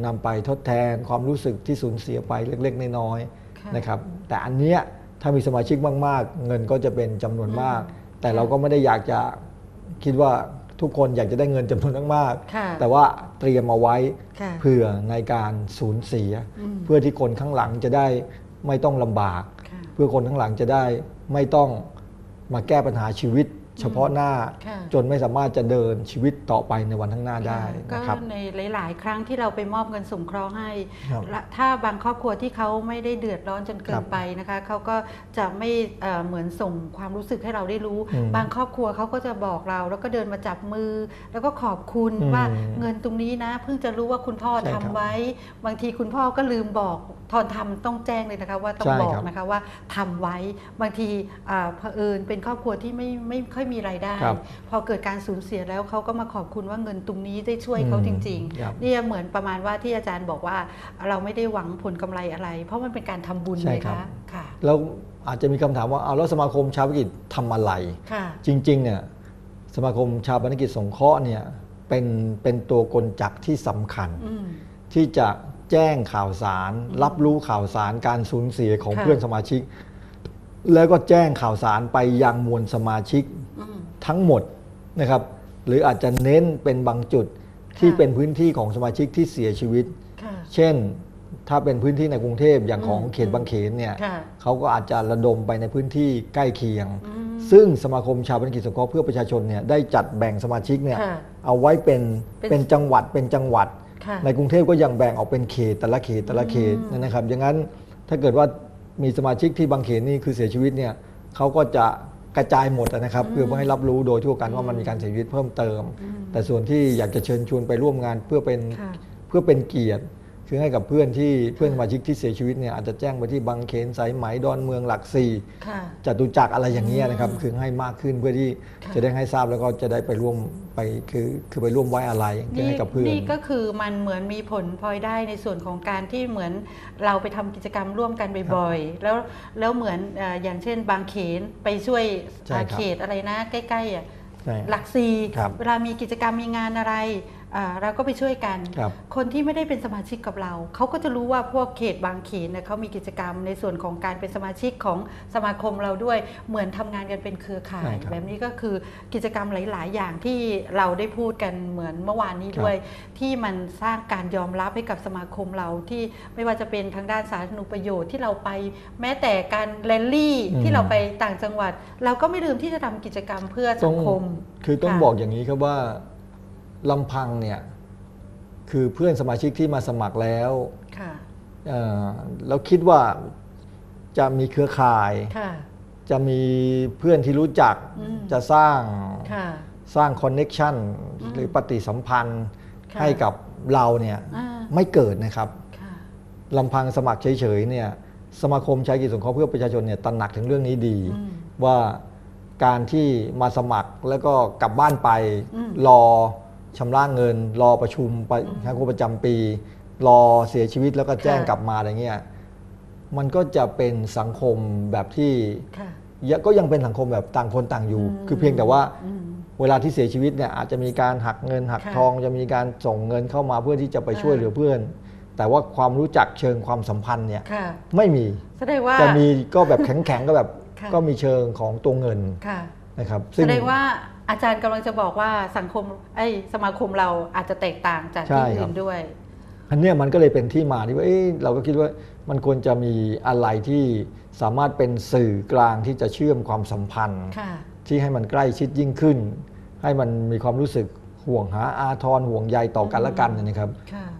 นำไปทดแทนความรู้สึกที่สูญเสียไปเล็กๆน้อยๆนะครับแต่อันเนี้ยถ้ามีสมาชิกมากๆเงินก็จะเป็นจำนวนมากแต่เราก็ไม่ได้อยากจะคิดว่าทุกคนอยากจะได้เงินจำนวนมากๆแต่ว่าเตรียมเอาไว้เผื่อในการสูญเสียเพื่อที่คนข้างหลังจะได้ไม่ต้องลำบากเพื่อคนข้างหลังจะได้ไม่ต้องมาแก้ปัญหาชีวิตเฉพาะหน้าจนไม่สามารถจะเดินชีวิตต่อไปในวันข้างหน้าได้นะครับก็ในหลายๆครั้งที่เราไปมอบเงินสงเคราะห์ให้ถ้าบางครอบครัวที่เขาไม่ได้เดือดร้อนจนเกินไปนะคะเขาก็จะไม่เหมือนส่งความรู้สึกให้เราได้รู้บางครอบครัวเขาก็จะบอกเราแล้วก็เดินมาจับมือแล้วก็ขอบคุณว่าเงินตรงนี้นะเพิ่งจะรู้ว่าคุณพ่อทำไว้บางทีคุณพ่อก็ลืมบอกตอนทำต้องแจ้งเลยนะคะว่าต้องบอกนะคะว่าทำไว้บางทีเผอิญเป็นครอบครัวที่ไม่ค่อยมีรายได้พอเกิดการสูญเสียแล้วเขาก็มาขอบคุณว่าเงินตรงนี้ได้ช่วยเขาจริงๆนี่เหมือนประมาณว่าที่อาจารย์บอกว่าเราไม่ได้หวังผลกำไรอะไรเพราะมันเป็นการทำบุญเลยค่ะแล้วอาจจะมีคำถามว่าเอาแล้วสมาคมชาปนกิจทำอะไรจริงๆเนี่ยสมาคมชาปนกิจสงเคราะห์เนี่ยเป็นตัวกลจักรที่สำคัญที่จะแจ้งข่าวสารรับรู้ข่าวสารการสูญเสียของเพื่อนสมาชิกแล้วก็แจ้งข่าวสารไปยังมวลสมาชิกทั้งหมดนะครับหรืออาจจะเน้นเป็นบางจุดที่เป็นพื้นที่ของสมาชิกที่เสียชีวิตเช่นถ้าเป็นพื้นที่ในกรุงเทพอย่างของเขตบางเขนเนี่ยเขาก็อาจจะระดมไปในพื้นที่ใกล้เคียงซึ่งสมาคมชาปนกิจสงเคราะห์เพื่อประชาชนเนี่ยได้จัดแบ่งสมาชิกเนี่ยเอาไว้เป็นจังหวัดในกรุงเทพก็ยังแบ่งออกเป็นเขตแต่ละเขตนะครับอย่างนั้นถ้าเกิดว่ามีสมาชิกที่บางเขนนี่คือเสียชีวิตเนี่ย เขาก็จะกระจายหมดนะครับคือเพื่อให้รับรู้โดยทั่วกันว่ามันมีการเสียชีวิตเพิ่มเติมแต่ส่วนที่อยากจะเชิญชวนไปร่วมงานเพื่อเป็นเกียรติคือให้กับเพื่อนสมาชิกที่เสียชีวิตเนี่ยอาจจะแจ้งไปที่บางเขนสายไหมดอนเมืองหลักสี่จตุจักรอะไรอย่างเงี้ยนะครับคือให้มากขึ้นเพื่อที่จะได้ให้ทราบแล้วก็จะได้ไปร่วมไปคือไปร่วมไว้อะไรให้กับเพื่อนนี่ก็คือมันเหมือนมีผลพลอยได้ในส่วนของการที่เหมือนเราไปทำกิจกรรมร่วมกันบ่อยๆแล้วเหมือนอย่างเช่นบางเขนไปช่วยเขตอะไรนะใกล้ๆหลักสี่เวลามีกิจกรรมมีงานอะไรเราก็ไปช่วยกันคนที่ไม่ได้เป็นสมาชิกกับเราเขาก็จะรู้ว่าพวกเขตบางเขนเนี่ยเขามีกิจกรรมในส่วนของการเป็นสมาชิกของสมาคมเราด้วยเหมือนทำงานกันเป็นเครือข่ายแบบนี้ก็คือกิจกรรมหลายๆอย่างที่เราได้พูดกันเหมือนเมื่อวานนี้ด้วยที่มันสร้างการยอมรับให้กับสมาคมเราที่ไม่ว่าจะเป็นทางด้านสาธารณูปโยชน์ที่เราไปแม้แต่การแรลลี่ที่เราไปต่างจังหวัดเราก็ไม่ลืมที่จะทำกิจกรรมเพื่อสังคมคือต้องบอกอย่างนี้ครับว่าลำพังเนี่ยคือเพื่อนสมาชิกที่มาสมัครแล้วเราคิดว่าจะมีเครือข่ายจะมีเพื่อนที่รู้จักจะสร้างคอนเน็กชันหรือปฏิสัมพันธ์ให้กับเราเนี่ยไม่เกิดนะครับลำพังสมัครเฉยๆเนี่ยสมาคมชายกิจสงเคราะห์เพื่อประชาชนเนี่ยตระหนักถึงเรื่องนี้ดีว่าการที่มาสมัครแล้วก็กลับบ้านไปรอชำระเงินรอประชุมคณะประจำปีรอเสียชีวิตแล้วก็แจ้งกลับมาอะไรเงี้ยมันก็จะเป็นสังคมแบบที่ก็ยังเป็นสังคมแบบต่างคนต่างอยู่คือเพียงแต่ว่าเวลาที่เสียชีวิตเนี่ยอาจจะมีการหักเงินหักทองจะมีการส่งเงินเข้ามาเพื่อที่จะไปช่วยเหลือเพื่อนแต่ว่าความรู้จักเชิงความสัมพันธ์เนี่ยไม่มีจะมีก็แบบแข็งๆก็แบบก็มีเชิงของตัวเงินนะครับแสดงว่าอาจารย์กำลังจะบอกว่าสังคมสมาคมเราอาจจะแตกต่างจากที่อื่นด้วยอันนี้มันก็เลยเป็นที่มาที่ว่าเราก็คิดว่ามันควรจะมีอะไรที่สามารถเป็นสื่อกลางที่จะเชื่อมความสัมพันธ์ที่ให้มันใกล้ชิดยิ่งขึ้นให้มันมีความรู้สึกห่วงหาอาทรห่วงใยต่อกันและกันนะครับ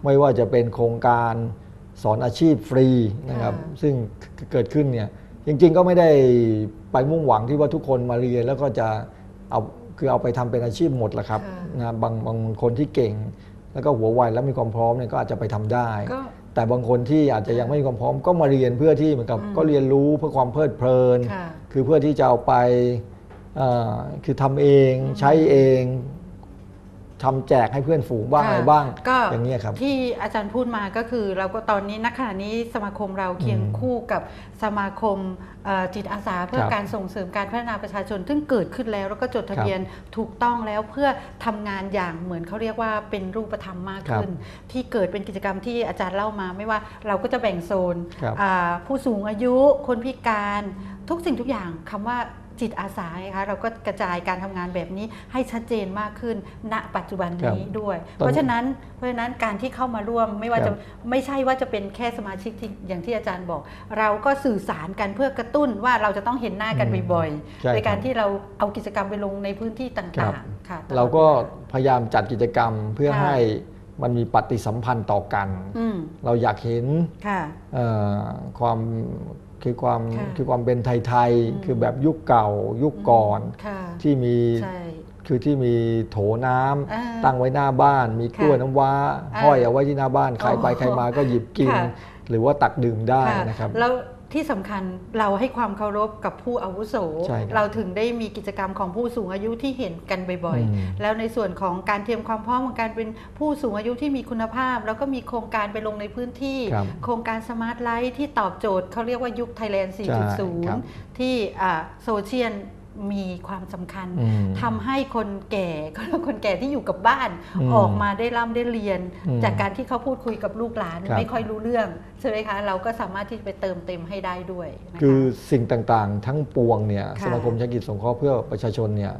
ไม่ว่าจะเป็นโครงการสอนอาชีพฟรีนะครับซึ่งเกิดขึ้นเนี่ยจริงๆก็ไม่ได้ไปมุ่งหวังที่ว่าทุกคนมาเรียนแล้วก็จะเอาไปทำเป็นอาชีพหมดแหละครับนะบางคนที่เก่งแล้วก็หัวไวแล้วมีความพร้อมเนี่ยก็อาจจะไปทำได้แต่บางคนที่อาจจะยังไม่มีความพร้อมก็มาเรียนเพื่อที่เหมือนกับก็เรียนรู้เพื่อความเพลิดเพลินคือเพื่อที่จะเอาไปคือทำเองใช้เองทำแจกให้เพื่อนฝูงบ้างอะไรบ้างอย่างนี้ครับที่อาจารย์พูดมาก็คือเราก็ตอนนี้ณขณะนี้สมาคมเราเคียงคู่กับสมาคมจิตอาสาเพื่อการส่งเสริมการพัฒนาประชาชนซึ่งเกิดขึ้นแล้วก็จดทะเบียนถูกต้องแล้วเพื่อทำงานอย่างเหมือนเขาเรียกว่าเป็นรูปธรรมมากขึ้นที่เกิดเป็นกิจกรรมที่อาจารย์เล่ามาไม่ว่าเราก็จะแบ่งโซนผู้สูงอายุคนพิการทุกสิ่งทุกอย่างคำว่าจิตอาสานะคะเราก็กระจายการทำงานแบบนี้ให้ชัดเจนมากขึ้นณปัจจุบันนี้ด้วยเพราะฉะนั้นการที่เข้ามาร่วมไม่ใช่ว่าจะเป็นแค่สมาชิกที่อย่างที่อาจารย์บอกเราก็สื่อสารกันเพื่อกระตุ้นว่าเราจะต้องเห็นหน้ากันบ่อยๆในการที่เราเอากิจกรรมไปลงในพื้นที่ต่างๆค่ะเราก็พยายามจัดกิจกรรมเพื่อให้มันมีปฏิสัมพันธ์ต่อกันเราอยากเห็นความคือความเป็นไทยๆคือแบบยุคเก่ายุคก่อนที่มีที่มีโถน้ำตั้งไว้หน้าบ้านมีกล้วยน้ำว้าห้อยเอาไว้ที่หน้าบ้านใครไปใครมาก็หยิบกินหรือว่าตักดื่มได้นะครับแล้วที่สำคัญเราให้ความเคารพกับผู้อาวุโสเราถึงได้มีกิจกรรมของผู้สูงอายุที่เห็นกันบ่อยๆแล้วในส่วนของการเตรียมความพร้อมของการเป็นผู้สูงอายุที่มีคุณภาพแล้วก็มีโครงการไปลงในพื้นที่โครงการสมาร์ทไลท์ที่ตอบโจทย์เขาเรียกว่ายุคไทยแลนด์ 4.0 ที่โซเชียลมีความสำคัญทำให้คนแก่ที่อยู่กับบ้านออกมาได้ร่ำได้เรียนจากการที่เขาพูดคุยกับลูกหลานไม่ค่อยรู้เรื่องใช่ไหมคะเราก็สามารถที่จะไปเติมเต็มให้ได้ด้วยคือสิ่งต่างๆทั้งปวงเนี่ยสมาคมชายกิจสงเคราะห์เพื่อประชาชนเนี่ย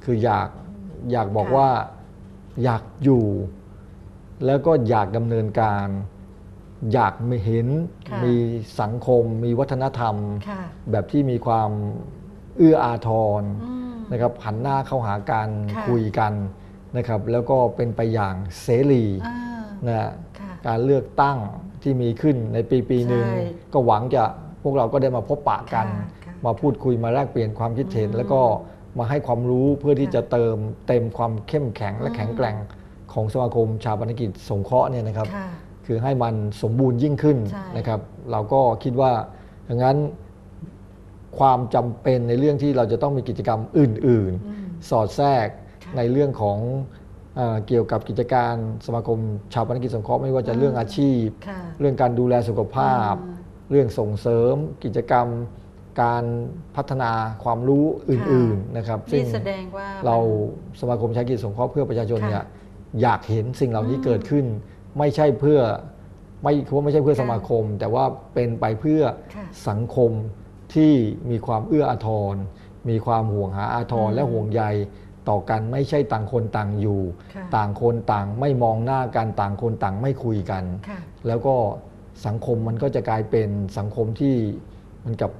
คืออยากบอกว่าอยากอยู่แล้วก็อยากดำเนินการอยากไม่เห็นมีสังคมมีวัฒนธรรมแบบที่มีความเอื้ออาทรนะครับหันหน้าเข้าหากันคุยกันนะครับแล้วก็เป็นไปอย่างเสรีนะการเลือกตั้งที่มีขึ้นในปีหนึ่งก็หวังจะพวกเราก็ได้มาพบปะกัน มาพูดคุยมาแลกเปลี่ยนความคิดเห็นแล้วก็มาให้ความรู้เพื่อที่จะเติมเต็มความเข้มแข็งและแข็งแกร่งของสมาคมชาปนกิจสงเคราะห์เนี่ยนะครับคือให้มันสมบูรณ์ยิ่งขึ้นนะครับเราก็คิดว่าดังนั้นความจำเป็นในเรื่องที่เราจะต้องมีกิจกรรมอื่นๆสอดแทรกในเรื่องของเกี่ยวกับกิจการสมาคมชาปนกิจสงเคราะห์ไม่ว่าจะเรื่องอาชีพเรื่องการดูแลสุขภาพเรื่องส่งเสริมกิจกรรมการพัฒนาความรู้อื่นๆนะครับซึ่งเราสมาคมชาปนกิจสงเคราะห์เพื่อประชาชนเนี่ยอยากเห็นสิ่งเหล่านี้เกิดขึ้นไม่ใช่เพื่อสมาคมแต่ว่าเป็นไปเพื่อสังคมที่มีความเอื้ออาทรมีความห่วงหาอาทรและห่วงใยต่อกันไม่ใช่ต่างคนต่างอยู่ต่างคนต่างไม่มองหน้ากันต่างคนต่างไม่คุยกันแล้วก็สังคมมันก็จะกลายเป็นสังคมที่มันกับ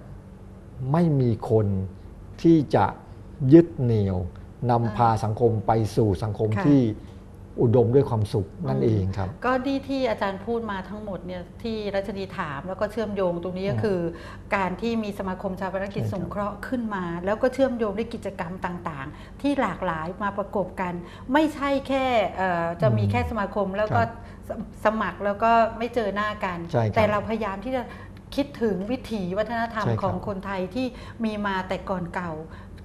ไม่มีคนที่จะยึดเหนี่ยวนำพาสังคมไปสู่สังคมที่อุดมด้วยความสุขนั่นเองครับก็ที่อาจารย์พูดมาทั้งหมดเนี่ยที่รัชนีถามแล้วก็เชื่อมโยงตรงนี้ก็คือการที่มีสมาคมชาปนกิจสงเคราะห์ขึ้นมาแล้วก็เชื่อมโยงด้วยกิจกรรมต่างๆที่หลากหลายมาประกบกันไม่ใช่แค่จะมีแค่สมาคมแล้วก็สมัครแล้วก็ไม่เจอหน้ากันแต่เราพยายามที่จะคิดถึงวิถีวัฒนธรรมของคนไทยที่มีมาแต่ก่อนเก่า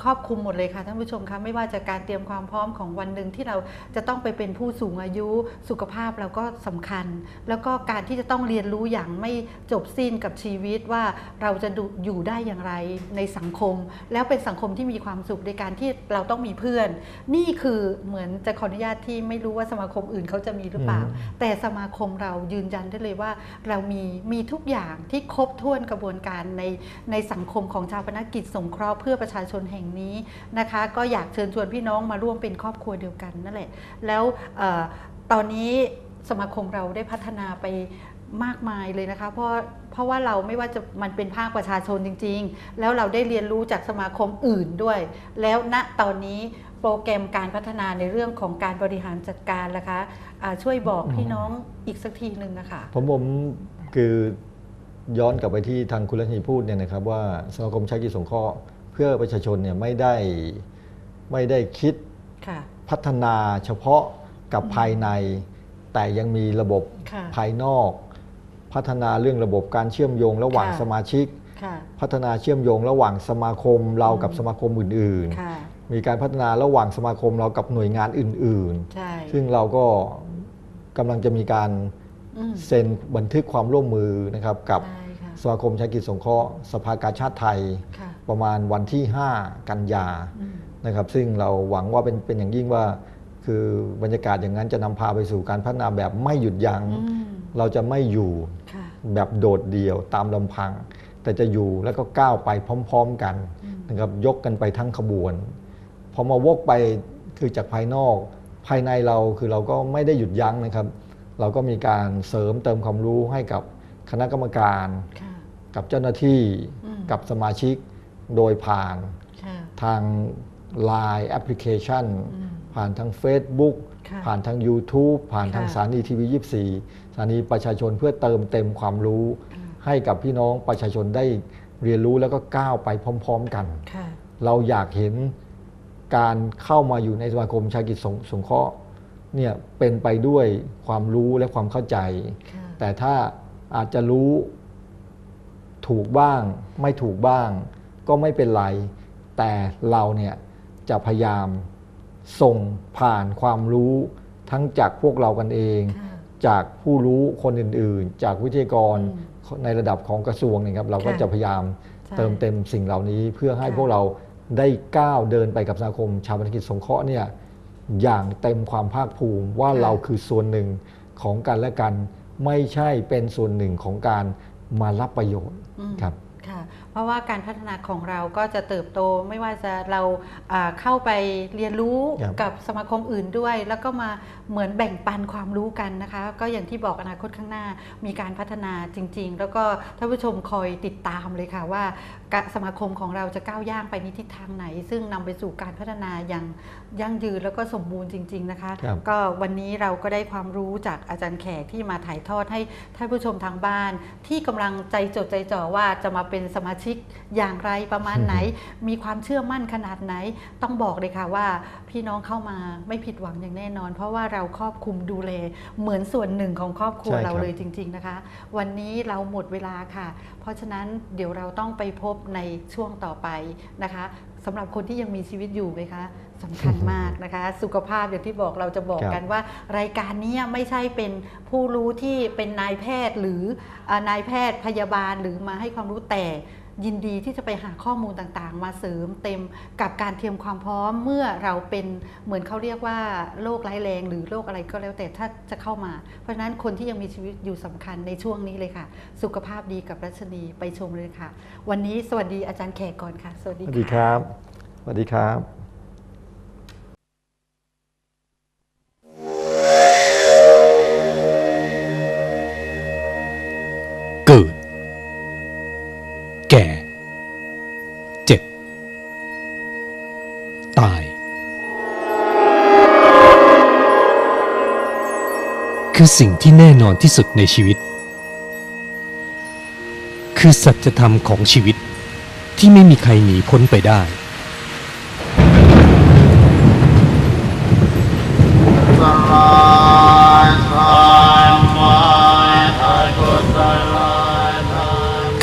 ครอบคลุมหมดเลยค่ะท่านผู้ชมคะไม่ว่าจะการเตรียมความพร้อมของวันหนึ่งที่เราจะต้องไปเป็นผู้สูงอายุสุขภาพเราก็สำคัญแล้วก็การที่จะต้องเรียนรู้อย่างไม่จบสิ้นกับชีวิตว่าเราจะอยู่ได้อย่างไรในสังคมแล้วเป็นสังคมที่มีความสุขในการที่เราต้องมีเพื่อนนี่คือเหมือนจะขออนุญาตที่ไม่รู้ว่าสมาคมอื่นเขาจะมีหรือเปล่าแต่สมาคมเรายืนยันได้เลยว่าเรามีทุกอย่างที่ครบถ้วนกระบวนการในสังคมของชาปนกิจสงเคราะห์เพื่อประชาชนแห่งนี้นะคะก็อยากเชิญชวนพี่น้องมาร่วมเป็นครอบครัวเดียวกันนั่นแหละแล้วตอนนี้สมาคมเราได้พัฒนาไปมากมายเลยนะคะเพราะว่าเราไม่ว่าจะมันเป็นภาคประชาชนจริงๆแล้วเราได้เรียนรู้จากสมาคมอื่นด้วยแล้วณตอนนี้โปรแกรมการพัฒนาในเรื่องของการบริหารจัดการนะคะช่วยบอกพี่น้องอีกสักทีหนึ่งนะคะผมคือย้อนกลับไปที่ทางคุณรัชนีพูดเนี่ยนะครับว่าสมาคมชาปนกิจสงเคราะห์เพื่อประชาชนเนี่ยไม่ได้คิดพัฒนาเฉพาะกับภายในแต่ยังมีระบบภายนอกพัฒนาเรื่องระบบการเชื่อมโยงระหว่างสมาชิกพัฒนาเชื่อมโยงระหว่างสมาคมเรากับสมาคมอื่นๆมีการพัฒนาระหว่างสมาคมเรากับหน่วยงานอื่นๆซึ่งเราก็กำลังจะมีการเซ็นบันทึกความร่วมมือนะครับกับสมาคมชาปนกิจสงเคราะห์สภากาชาดไทยประมาณวันที่5 กันยานะครับซึ่งเราหวังว่าเป็นอย่างยิ่งว่าคือบรรยากาศอย่างนั้นจะนำพาไปสู่การพัฒนาแบบไม่หยุดยัง้งเราจะไม่อยู่แบบโดดเดี่ยวตามลำพังแต่จะอยู่แล้วก็ก้าวไปพร้อมๆกันนะครับยกกันไปทั้งขบวนพอมาวกไปคือจากภายนอกภายในเราคือเราก็ไม่ได้หยุดยั้งนะครับเราก็มีการเสริมเติมความรู้ให้กับคณะกรรมการกับเจ้าหน้าที่กับสมาชิกโดยผ่านทาง LINE แอปพลิเคชันผ่านทาง Facebook ผ่านทาง YouTube ผ่านทางสถานีทีวี24สถานีประชาชนเพื่อเติมเต็มความรู้ให้กับพี่น้องประชาชนได้เรียนรู้แล้วก็ก้าวไปพร้อมๆกันเราอยากเห็นการเข้ามาอยู่ในสมาคมชาปนกิจสงเคราะห์เนี่ยเป็นไปด้วยความรู้และความเข้าใจแต่ถ้าอาจจะรู้ถูกบ้างไม่ถูกบ้างก็ไม่เป็นไรแต่เราเนี่ยจะพยายามส่งผ่านความรู้ทั้งจากพวกเรากันเองจากผู้รู้คนอื่นๆจากวิทยากรในระดับของกระทรวงนะครับเราก็จะพยายามเติมเต็มสิ่งเหล่านี้เพื่อให้พวกเราได้ก้าวเดินไปกับสมาคมชาปนกิจสงเคราะห์เนี่ยอย่างเต็มความภาคภูมิว่าเราคือส่วนหนึ่งของกันและกันไม่ใช่เป็นส่วนหนึ่งของการมารับประโยชน์ครับเพราะว่าการพัฒนาของเราก็จะเติบโตไม่ว่าจะเราเข้าไปเรียนรู้กับสมาคมอื่นด้วยแล้วก็มาเหมือนแบ่งปันความรู้กันนะคะก็อย่างที่บอกอนาคตข้างหน้ามีการพัฒนาจริงๆแล้วก็ท่านผู้ชมคอยติดตามเลยค่ะว่าสมาคมของเราจะก้าวย่างไปในทิศทางไหนซึ่งนำไปสู่การพัฒนาอย่างยั่งยืนแล้วก็สมบูรณ์จริงๆนะคะก็วันนี้เราก็ได้ความรู้จากอาจารย์แขกที่มาถ่ายทอดให้ท่านผู้ชมทางบ้านที่กำลังใจจดใจจ่อว่าจะมาเป็นสมา ชิกอย่างไรประมาณไหน มีความเชื่อมั่นขนาดไหนต้องบอกเลยค่ะว่าพี่น้องเข้ามาไม่ผิดหวังอย่างแน่นอน เพราะว่าเราครอบคลุมดูแลเหมือนส่วนหนึ่งของครอบครัวเราเลยจริงๆนะคะวันนี้เราหมดเวลาค่ะเพราะฉะนั้นเดี๋ยวเราต้องไปพบในช่วงต่อไปนะคะสำหรับคนที่ยังมีชีวิตอยู่ไหมคะสำคัญมากนะคะสุขภาพอย่างที่บอกเราจะบอกกันว่ารายการนี้ไม่ใช่เป็นผู้รู้ที่เป็นนายแพทย์หรือนายแพทย์พยาบาลหรือมาให้ความรู้แต่ยินดีที่จะไปหาข้อมูลต่างๆมาเสริมเต็มกับการเตรียมความพร้อมเมื่อเราเป็นเหมือนเขาเรียกว่าโรคร้ายแรงหรือโรคอะไรก็แล้วแต่ถ้าจะเข้ามาเพราะฉะนั้นคนที่ยังมีชีวิตอยู่สำคัญในช่วงนี้เลยค่ะสุขภาพดีกับรัชนีไปชมเลยค่ะวันนี้สวัสดีอาจารย์แขกก่อนค่ะสวัสดีครับสวัสดีครับเกิดแก่เจ็บตายคือสิ่งที่แน่นอนที่สุดในชีวิตคือสัจธรรมของชีวิตที่ไม่มีใครหนีพ้นไปได้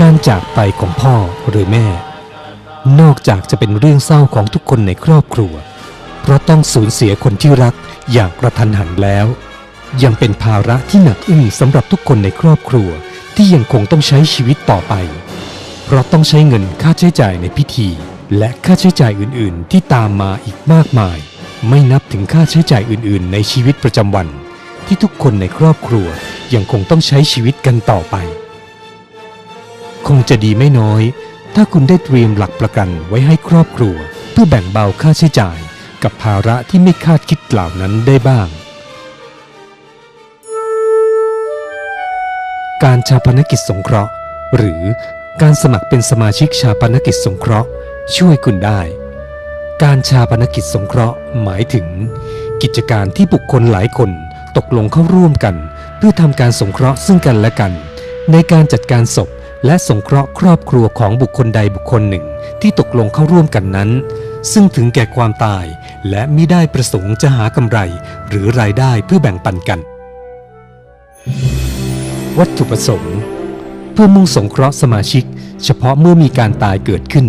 การจากไปของพ่อหรือแม่นอกจากจะเป็นเรื่องเศร้าของทุกคนในครอบครัวเพราะต้องสูญเสียคนที่รักอย่างกระทันหันแล้วยังเป็นภาระที่หนักอึ้งสำหรับทุกคนในครอบครัวที่ยังคงต้องใช้ชีวิตต่อไปเพราะต้องใช้เงินค่าใช้จ่ายในพิธีและค่าใช้จ่ายอื่นๆที่ตามมาอีกมากมายไม่นับถึงค่าใช้จ่ายอื่นๆในชีวิตประจำวันที่ทุกคนในครอบครัวยังคงต้องใช้ชีวิตกันต่อไปคงจะดีไม่น้อยถ้าคุณได้เตรียมหลักประกันไว้ให้ครอบครัวเพื่อแบ่งเบาค่าใช้จ่ายกับภาระที่ไม่คาดคิดเหล่านั้นได้บ้างการชาปนกิจสงเคราะห์หรือการสมัครเป็นสมาชิกชาปนกิจสงเคราะห์ช่วยคุณได้การชาปนกิจสงเคราะห์หมายถึงกิจการที่บุคคลหลายคนตกลงเข้าร่วมกันเพื่อทำการสงเคราะห์ซึ่งกันและกันในการจัดการศพและสงเคราะห์ครอบครัวของบุคคลใดบุคคลหนึ่งที่ตกลงเข้าร่วมกันนั้นซึ่งถึงแก่ความตายและมิได้ประสงค์จะหากำไรหรือรายได้เพื่อแบ่งปันกันวัตถุประสงค์เพื่อมุ่งสงเคราะห์สมาชิกเฉพาะเมื่อมีการตายเกิดขึ้น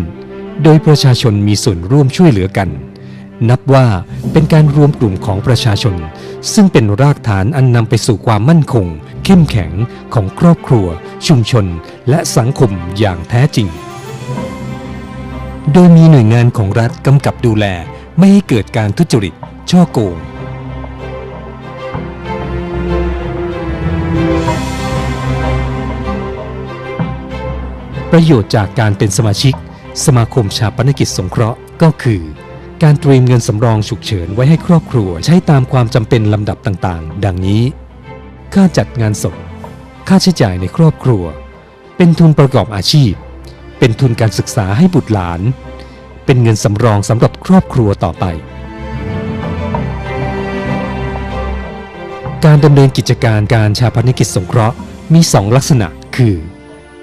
โดยประชาชนมีส่วนร่วมช่วยเหลือกันนับว่าเป็นการรวมกลุ่มของประชาชนซึ่งเป็นรากฐานอันนำไปสู่ความมั่นคงเข้มแข็งของครอบครัวชุมชนและสังคมอย่างแท้จริงโดยมีหน่วยงานของรัฐกำกับดูแลไม่ให้เกิดการทุจริตฉ้อโกงประโยชน์จากการเป็นสมาชิกสมาคมชาปนกิจสงเคราะห์ก็คือการเตรียมเงินสำรองฉุกเฉินไว้ให้ครอบครัวใช้ตามความจำเป็นลำดับต่างๆดังนี้ค่าจัดงานศพค่าใช้จ่ายในครอบครัวเป็นทุนประกอบอาชีพเป็นทุนการศึกษาให้บุตรหลานเป็นเงินสำรองสำหรับครอบครัวต่อไปการดำเนินกิจการการชาปนกิจสงเคราะห์มี2ลักษณะคือ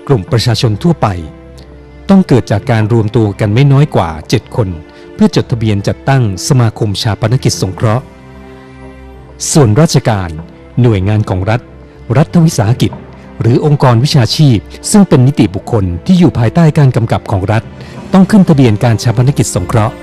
กลุ่มประชาชนทั่วไปต้องเกิดจากการรวมตัวกันไม่น้อยกว่า7คนเพื่อจดทะเบียนจัดตั้งสมาคมชาปนกิจสงเคราะห์ส่วนราชการหน่วยงานของรัฐรัฐวิสาหกิจหรือองค์กรวิชาชีพซึ่งเป็นนิติบุคคลที่อยู่ภายใต้การกำกับของรัฐต้องขึ้นทะเบียนการชาปนกิจสงเคราะห์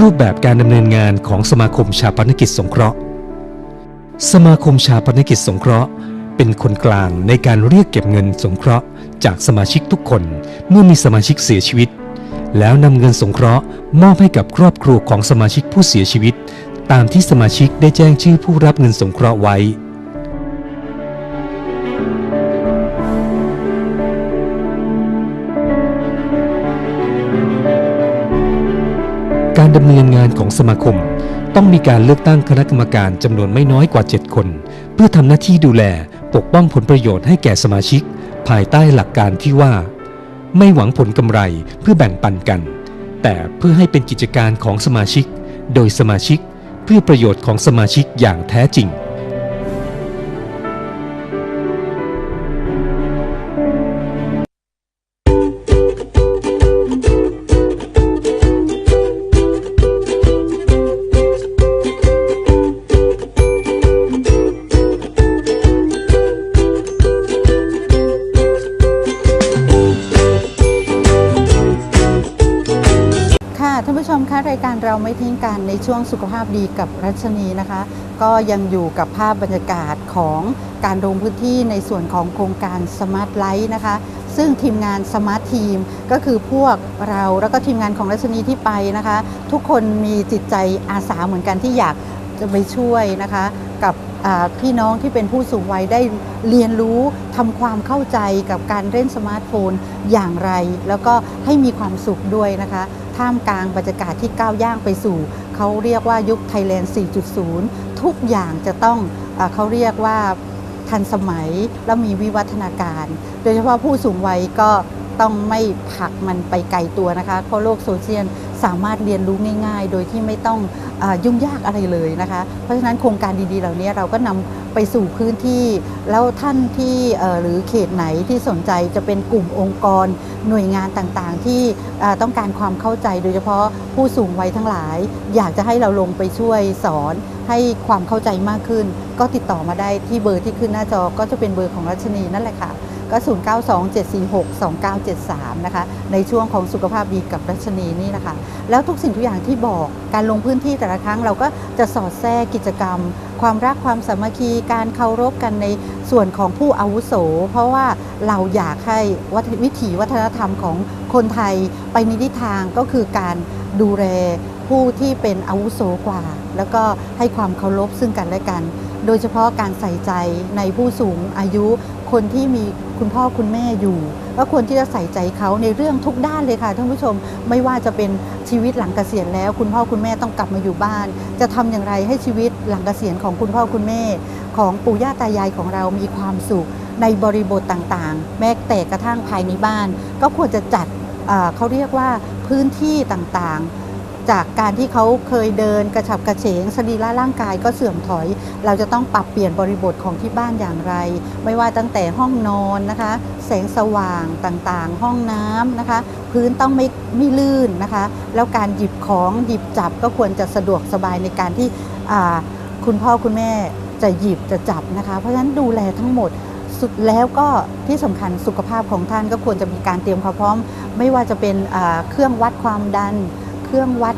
รูปแบบการดำเนินงานของสมาคมชาปนกิจสงเคราะห์สมาคมชาปนกิจสงเคราะห์เป็นคนกลางในการเรียกเก็บเงินสงเคราะห์จากสมาชิกทุกคนเมื่อมีสมาชิกเสียชีวิตแล้วนำเงินสงเคราะห์มอบให้กับครอบครัวของสมาชิกผู้เสียชีวิตตามที่สมาชิกได้แจ้งชื่อผู้รับเงินสงเคราะห์ไว้การดำเนินงานของสมาคมต้องมีการเลือกตั้งคณะกรรมการจำนวนไม่น้อยกว่า7คนเพื่อทำหน้าที่ดูแลป ปกป้องผลประโยชน์ให้แก่สมาชิกภายใต้หลักการที่ว่าไม่หวังผลกำไรเพื่อแบ่งปันกันแต่เพื่อให้เป็นกิจการของสมาชิกโดยสมาชิกเพื่อประโยชน์ของสมาชิกอย่างแท้จริงท่านผู้ชมคะรายการเราไม่ทิ้งกันในช่วงสุขภาพดีกับรัชนีนะคะก็ยังอยู่กับภาพบรรยากาศของการลงพื้นที่ในส่วนของโครงการสมาร์ทไลท์นะคะซึ่งทีมงานสมาร์ททีมก็คือพวกเราแล้วก็ทีมงานของรัชนีที่ไปนะคะทุกคนมีจิตใจอาสาเหมือนกันที่อยากจะไปช่วยนะคะกับพี่น้องที่เป็นผู้สูงวัยได้เรียนรู้ทำความเข้าใจกับการเล่นสมาร์ทโฟนอย่างไรแล้วก็ให้มีความสุขด้วยนะคะท่ามกลางบรรยากาศที่ก้าวย่างไปสู่เขาเรียกว่ายุคไทยแลนด์ 4.0 ทุกอย่างจะต้องเขาเรียกว่าทันสมัยและมีวิวัฒนาการโดยเฉพาะผู้สูงวัยก็ต้องไม่ผลักมันไปไกลตัวนะคะเพราะโลกโซเชียลสามารถเรียนรู้ง่ายๆโดยที่ไม่ต้องยุ่งยากอะไรเลยนะคะเพราะฉะนั้นโครงการดีๆเหล่านี้เราก็นำไปสู่พื้นที่แล้วท่านที่หรือเขตไหนที่สนใจจะเป็นกลุ่มองค์กรหน่วยงานต่างๆที่ต้องการความเข้าใจโดยเฉพาะผู้สูงวัยทั้งหลายอยากจะให้เราลงไปช่วยสอนให้ความเข้าใจมากขึ้นก็ติดต่อมาได้ที่เบอร์ที่ขึ้นหน้าจอก็จะเป็นเบอร์ของรัชนีนั่นแหละค่ะก็ 0927462973 นะคะในช่วงของสุขภาพดีกับรัชนีนี่นะคะแล้วทุกสิ่งทุกอย่างที่บอกการลงพื้นที่แต่ละครั้งเราก็จะสอดแทรกกิจกรรมความรักความสามัคคีการเคารพกันในส่วนของผู้อาวุโสเพราะว่าเราอยากให้วิถีวัฒนธรรมของคนไทยไปในทิศทางก็คือการดูแลผู้ที่เป็นอาวุโสกว่าแล้วก็ให้ความเคารพซึ่งกันและกันโดยเฉพาะการใส่ใจในผู้สูงอายุคนที่มีคุณพ่อคุณแม่อยู่ก็ควรที่จะใส่ใจเขาในเรื่องทุกด้านเลยค่ะท่านผู้ชมไม่ว่าจะเป็นชีวิตหลังเกษียณแล้วคุณพ่อคุณแม่ต้องกลับมาอยู่บ้านจะทำอย่างไรให้ชีวิตหลังเกษียณของคุณพ่อคุณแม่ของปู่ย่าตายายของเรามีความสุขในบริบทต่างๆแม้แต่กระทั่งภายในบ้านก็ควรจะจัดเขาเรียกว่าพื้นที่ต่างๆจากการที่เขาเคยเดินกระฉับกระเฉงสรีระร่างกายก็เสื่อมถอยเราจะต้องปรับเปลี่ยนบริบทของที่บ้านอย่างไรไม่ว่าตั้งแต่ห้องนอนนะคะแสงสว่างต่างๆห้องน้ำนะคะพื้นต้องไม่ลื่นนะคะแล้วการหยิบของหยิบจับก็ควรจะสะดวกสบายในการที่คุณพ่อคุณแม่จะหยิบจะจับนะคะเพราะฉะนั้นดูแลทั้งหมดสุดแล้วก็ที่สำคัญสุขภาพของท่านก็ควรจะมีการเตรียมความพร้อมไม่ว่าจะเป็นเครื่องวัดความดันเครื่องวัด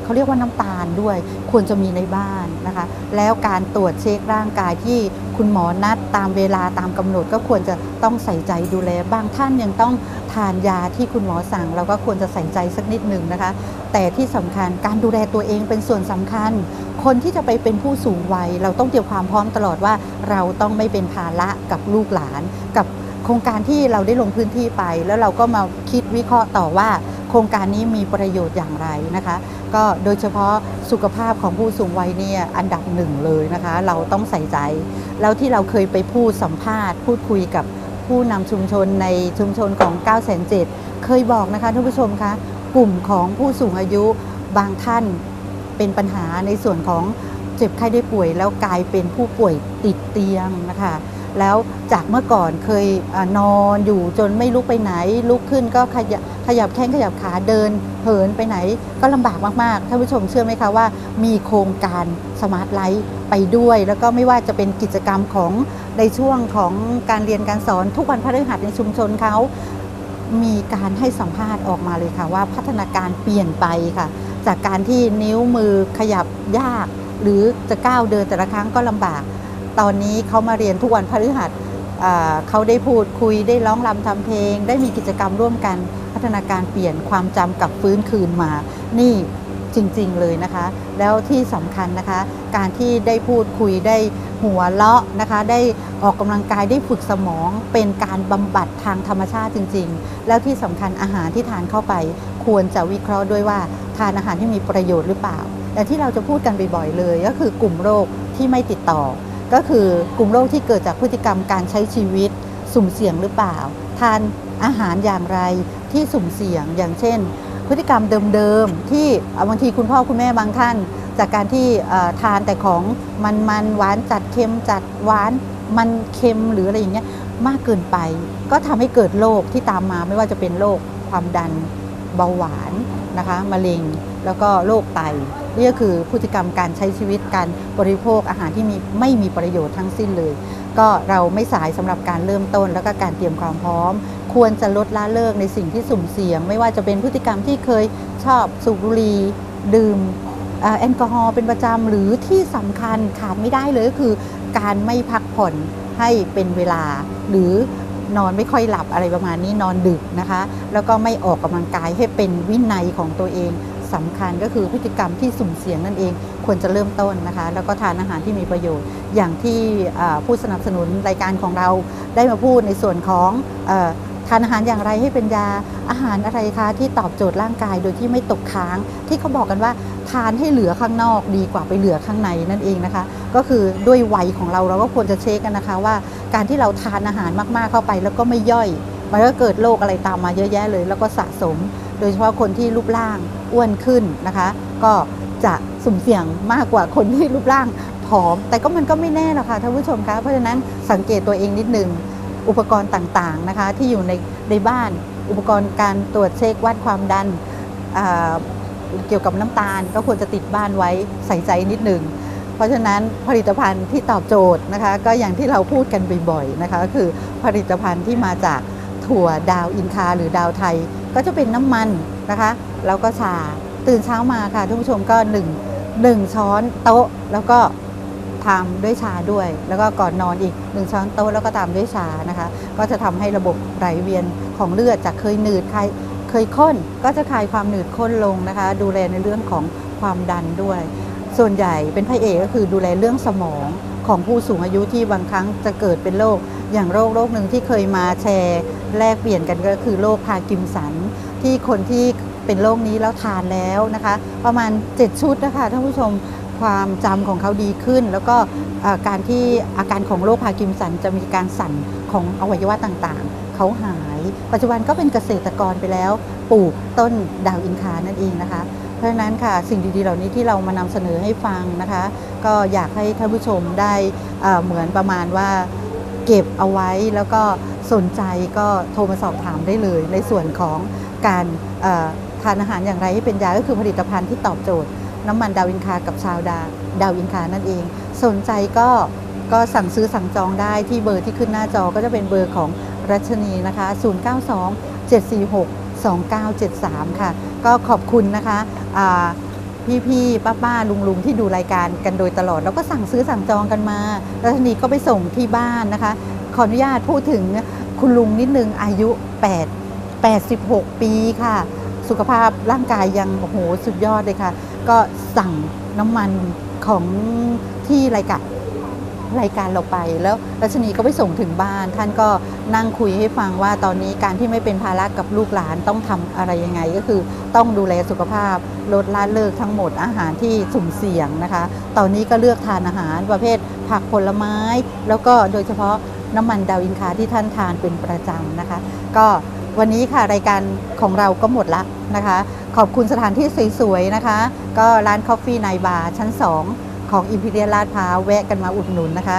เขาเรียกว่าน้ำตาลด้วยควรจะมีในบ้านนะคะแล้วการตรวจเช็คร่างกายที่คุณหมอนัดตามเวลาตามกำหนดก็ควรจะต้องใส่ใจดูแลบางท่านยังต้องทานยาที่คุณหมอสั่งเราก็ควรจะใส่ใจสักนิดหนึ่งนะคะแต่ที่สำคัญการดูแลตัวเองเป็นส่วนสำคัญคนที่จะไปเป็นผู้สูงวัยเราต้องเตรียมความพร้อมตลอดว่าเราต้องไม่เป็นภาระกับลูกหลานกับโครงการที่เราได้ลงพื้นที่ไปแล้วเราก็มาคิดวิเคราะห์ต่อว่าโครงการนี้มีประโยชน์อย่างไรนะคะก็โดยเฉพาะสุขภาพของผู้สูงวัยเนี่ยอันดับหนึ่งเลยนะคะเราต้องใส่ใจแล้วที่เราเคยไปพูดสัมภาษณ์พูดคุยกับผู้นำชุมชนในชุมชนของ 907 เคยบอกนะคะท่านผู้ชมคะกลุ่มของผู้สูงอายุบางท่านเป็นปัญหาในส่วนของเจ็บไข้ได้ป่วยแล้วกลายเป็นผู้ป่วยติดเตียงนะคะแล้วจากเมื่อก่อนเคยนอนอยู่จนไม่ลุกไปไหนลุกขึ้นก็ขยับแข้งขยับขาเดินเหินไปไหนก็ลำบากมากๆท่านผู้ชมเชื่อไหมคะว่ามีโครงการสมาร์ทไลท์ไปด้วยแล้วก็ไม่ว่าจะเป็นกิจกรรมของในช่วงของการเรียนการสอนทุกวันพฤหัสในชุมชนเขามีการให้สัมภาษณ์ออกมาเลยค่ะว่าพัฒนาการเปลี่ยนไปค่ะจากการที่นิ้วมือขยับยากหรือจะก้าวเดินแต่ละครั้งก็ลำบากตอนนี้เขามาเรียนทุกวันพฤหัสเขาได้พูดคุยได้ร้องรำทำเพลงได้มีกิจกรรมร่วมกันพัฒนาการเปลี่ยนความจำกลับฟื้นคืนมานี่จริงๆเลยนะคะแล้วที่สำคัญนะคะการที่ได้พูดคุยได้หัวเราะนะคะได้ออกกำลังกายได้ฝึกสมองเป็นการบำบัดทางธรรมชาติจริงๆแล้วที่สำคัญอาหารที่ทานเข้าไปควรจะวิเคราะห์ด้วยว่าทานอาหารที่มีประโยชน์หรือเปล่าแต่ที่เราจะพูดกันบ่อยๆเลยก็คือกลุ่มโรคที่ไม่ติดต่อ ก็คือกลุ่มโรคที่เกิดจากพฤติกรรมการใช้ชีวิตสุ่มเสี่ยงหรือเปล่าทานอาหารอย่างไรที่สุ่มเสี่ยงอย่างเช่นพฤติกรรมเดิมๆที่บางทีคุณพ่อคุณแม่บางท่านจากการที่ทานแต่ของมันหวานจัดเค็มจัดหวานมันเค็มหรืออะไรอย่างเงี้ยมากเกินไปก็ทำให้เกิดโรคที่ตามมาไม่ว่าจะเป็นโรคความดันเบาหวานนะคะมะเร็งแล้วก็โรคไตนี่ก็คือพฤติกรรมการใช้ชีวิตการบริโภคอาหารที่ไม่มีประโยชน์ทั้งสิ้นเลยก็เราไม่สายสำหรับการเริ่มต้นแล้วก็การเตรียมความพร้อมควรจะลดละเลิกในสิ่งที่สุ่มเสี่ยงไม่ว่าจะเป็นพฤติกรรมที่เคยชอบสูบบุหรี่ดื่มแอลกอฮอล์เป็นประจำหรือที่สำคัญขาดไม่ได้เลยก็คือการไม่พักผ่อนให้เป็นเวลาหรือนอนไม่ค่อยหลับอะไรประมาณนี้นอนดึกนะคะแล้วก็ไม่ออกกำลังกายให้เป็นวินัยของตัวเองสำคัญก็คือพฤติกรรมที่สุ่มเสี่ยงนั่นเองควรจะเริ่มต้นนะคะแล้วก็ทานอาหารที่มีประโยชน์อย่างที่ผู้สนับสนุนรายการของเราได้มาพูดในส่วนของทานอาหารอย่างไรให้เป็นยาอาหารอะไรคะที่ตอบโจทย์ร่างกายโดยที่ไม่ตกค้างที่เขาบอกกันว่าทานให้เหลือข้างนอกดีกว่าไปเหลือข้างในนั่นเองนะคะก็คือด้วยวัยของเราก็ควรจะเช็คกันนะคะว่าการที่เราทานอาหารมากๆเข้าไปแล้วก็ไม่ย่อยมันก็เกิดโรคอะไรตามมาเยอะแยะเลยแล้วก็สะสมโดยเฉพาะคนที่รูปร่างอ้วนขึ้นนะคะก็จะสุ่มเสี่ยงมากกว่าคนที่รูปร่างผอมแต่ก็มันก็ไม่แน่หรอกค่ะท่านผู้ชมคะเพราะฉะนั้นสังเกตตัวเองนิดนึงอุปกรณ์ต่างๆนะคะที่อยู่ในบ้านอุปกรณ์การตรวจเช็ควัดความดันเกี่ยวกับน้ำตาลก็ควรจะติดบ้านไว้ใส่ใจนิดนึงเพราะฉะนั้นผลิตภัณฑ์ที่ตอบโจทย์นะคะก็อย่างที่เราพูดกันบ่อยๆนะคะก็คือผลิตภัณฑ์ที่มาจากถั่วดาวอินคาหรือดาวไทยก็จะเป็นน้ำมันนะคะแล้วก็ชาตื่นเช้ามาค่ะท่านผู้ชมก็1ช้อนโต๊ะแล้วก็ทำด้วยชาด้วยแล้วก็ก่อนนอนอีก1ช้อนโต๊ะแล้วก็ตามด้วยชานะคะก็จะทำให้ระบบไหลเวียนของเลือดจากเคยหนืดเคยข้นก็จะคลายความหนืดข้นลงนะคะดูแลในเรื่องของความดันด้วยส่วนใหญ่เป็นพระเอกก็คือดูแลเรื่องสมองของผู้สูงอายุที่บางครั้งจะเกิดเป็นโรคอย่างโรคหนึ่งที่เคยมาแชร์แลกเปลี่ยนกันก็คือโรคพาร์กินสันที่คนที่เป็นโรคนี้แล้วทานแล้วนะคะประมาณ7ชุดนะคะท่านผู้ชมความจำของเขาดีขึ้นแล้วก็การที่อาการของโรคพาร์กินสันจะมีการสั่นของอวัยวะต่างๆเขาหายปัจจุบันก็เป็นเกษตรกรไปแล้วปลูกต้นดาวอินคานั่นเองนะคะเพราะฉะนั้นค่ะสิ่งดีๆเหล่านี้ที่เรามานำเสนอให้ฟังนะคะก็อยากให้ท่านผู้ชมได้เหมือนประมาณว่าเก็บเอาไว้แล้วก็สนใจก็โทรมาสอบถามได้เลยในส่วนของการทานอาหารอย่างไรให้เป็นยาก็คือผลิตภัณฑ์ที่ตอบโจทย์น้ำมันดาวอินคากับชาวดาวอินคานั่นเองสนใจก็สั่งซื้อสั่งจองได้ที่เบอร์ที่ขึ้นหน้าจอก็จะเป็นเบอร์ของรัชนีนะคะ092-746-2973ค่ะก็ขอบคุณนะคะพี่ๆป้าๆลุงๆที่ดูรายการกันโดยตลอดแล้วก็สั่งซื้อสั่งจองกันมารัชนีก็ไปส่งที่บ้านนะคะขออนุญาตพูดถึงคุณลุงนิดนึงอายุ86 ปีค่ะสุขภาพร่างกายยังโอ้โหสุดยอดเลยค่ะก็สั่งน้ำมันของที่รายการเราไปแล้วรัชนีก็ไปส่งถึงบ้านท่านก็นั่งคุยให้ฟังว่าตอนนี้การที่ไม่เป็นภาระกับลูกหลานต้องทำอะไรยังไงก็คือต้องดูแลสุขภาพลดละเลิกทั้งหมดอาหารที่สุ่มเสี่ยงนะคะตอนนี้ก็เลือกทานอาหารประเภทผักผลไม้แล้วก็โดยเฉพาะน้ำมันดาวอินคาที่ท่านทานเป็นประจำนะคะก็วันนี้ค่ะรายการของเราก็หมดละนะคะขอบคุณสถานที่สวยๆนะคะก็ร้าน Coffee Night Bar ชั้น 2ของ Imperial ลาดพร้าวแวะกันมาอุดหนุนนะคะ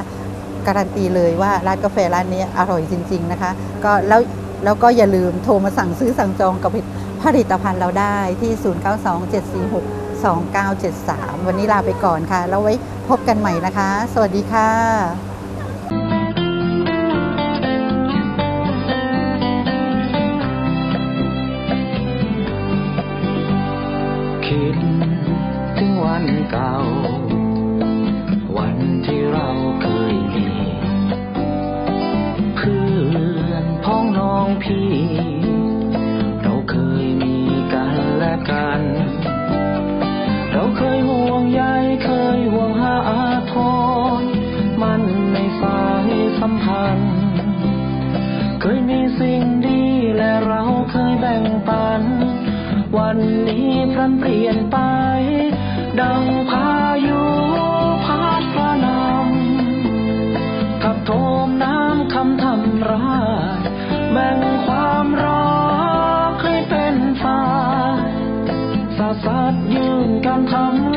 การันตีเลยว่าร้านกาแฟร้านนี้อร่อยจริงๆนะคะก็แล้วก็อย่าลืมโทรมาสั่งซื้อสั่งจองกับผลิตภัณฑ์เราได้ที่092-746-2973วันนี้ลาไปก่อนค่ะแล้วไว้พบกันใหม่นะคะสวัสดีค่ะคิดถึงวันเก่าวันที่เราเคยมีเพื่อนพ้องน้องพี่เราเคยมีกันและกันเราเคยห่วงใยเคยห่วงหาทรมันในสายสัมพันธ์เคยมีสิ่งดีและเราเคยแบ่งปันวันนี้พลันเปลี่ยนไปดังพายุพัดกระหน่ำ การทำ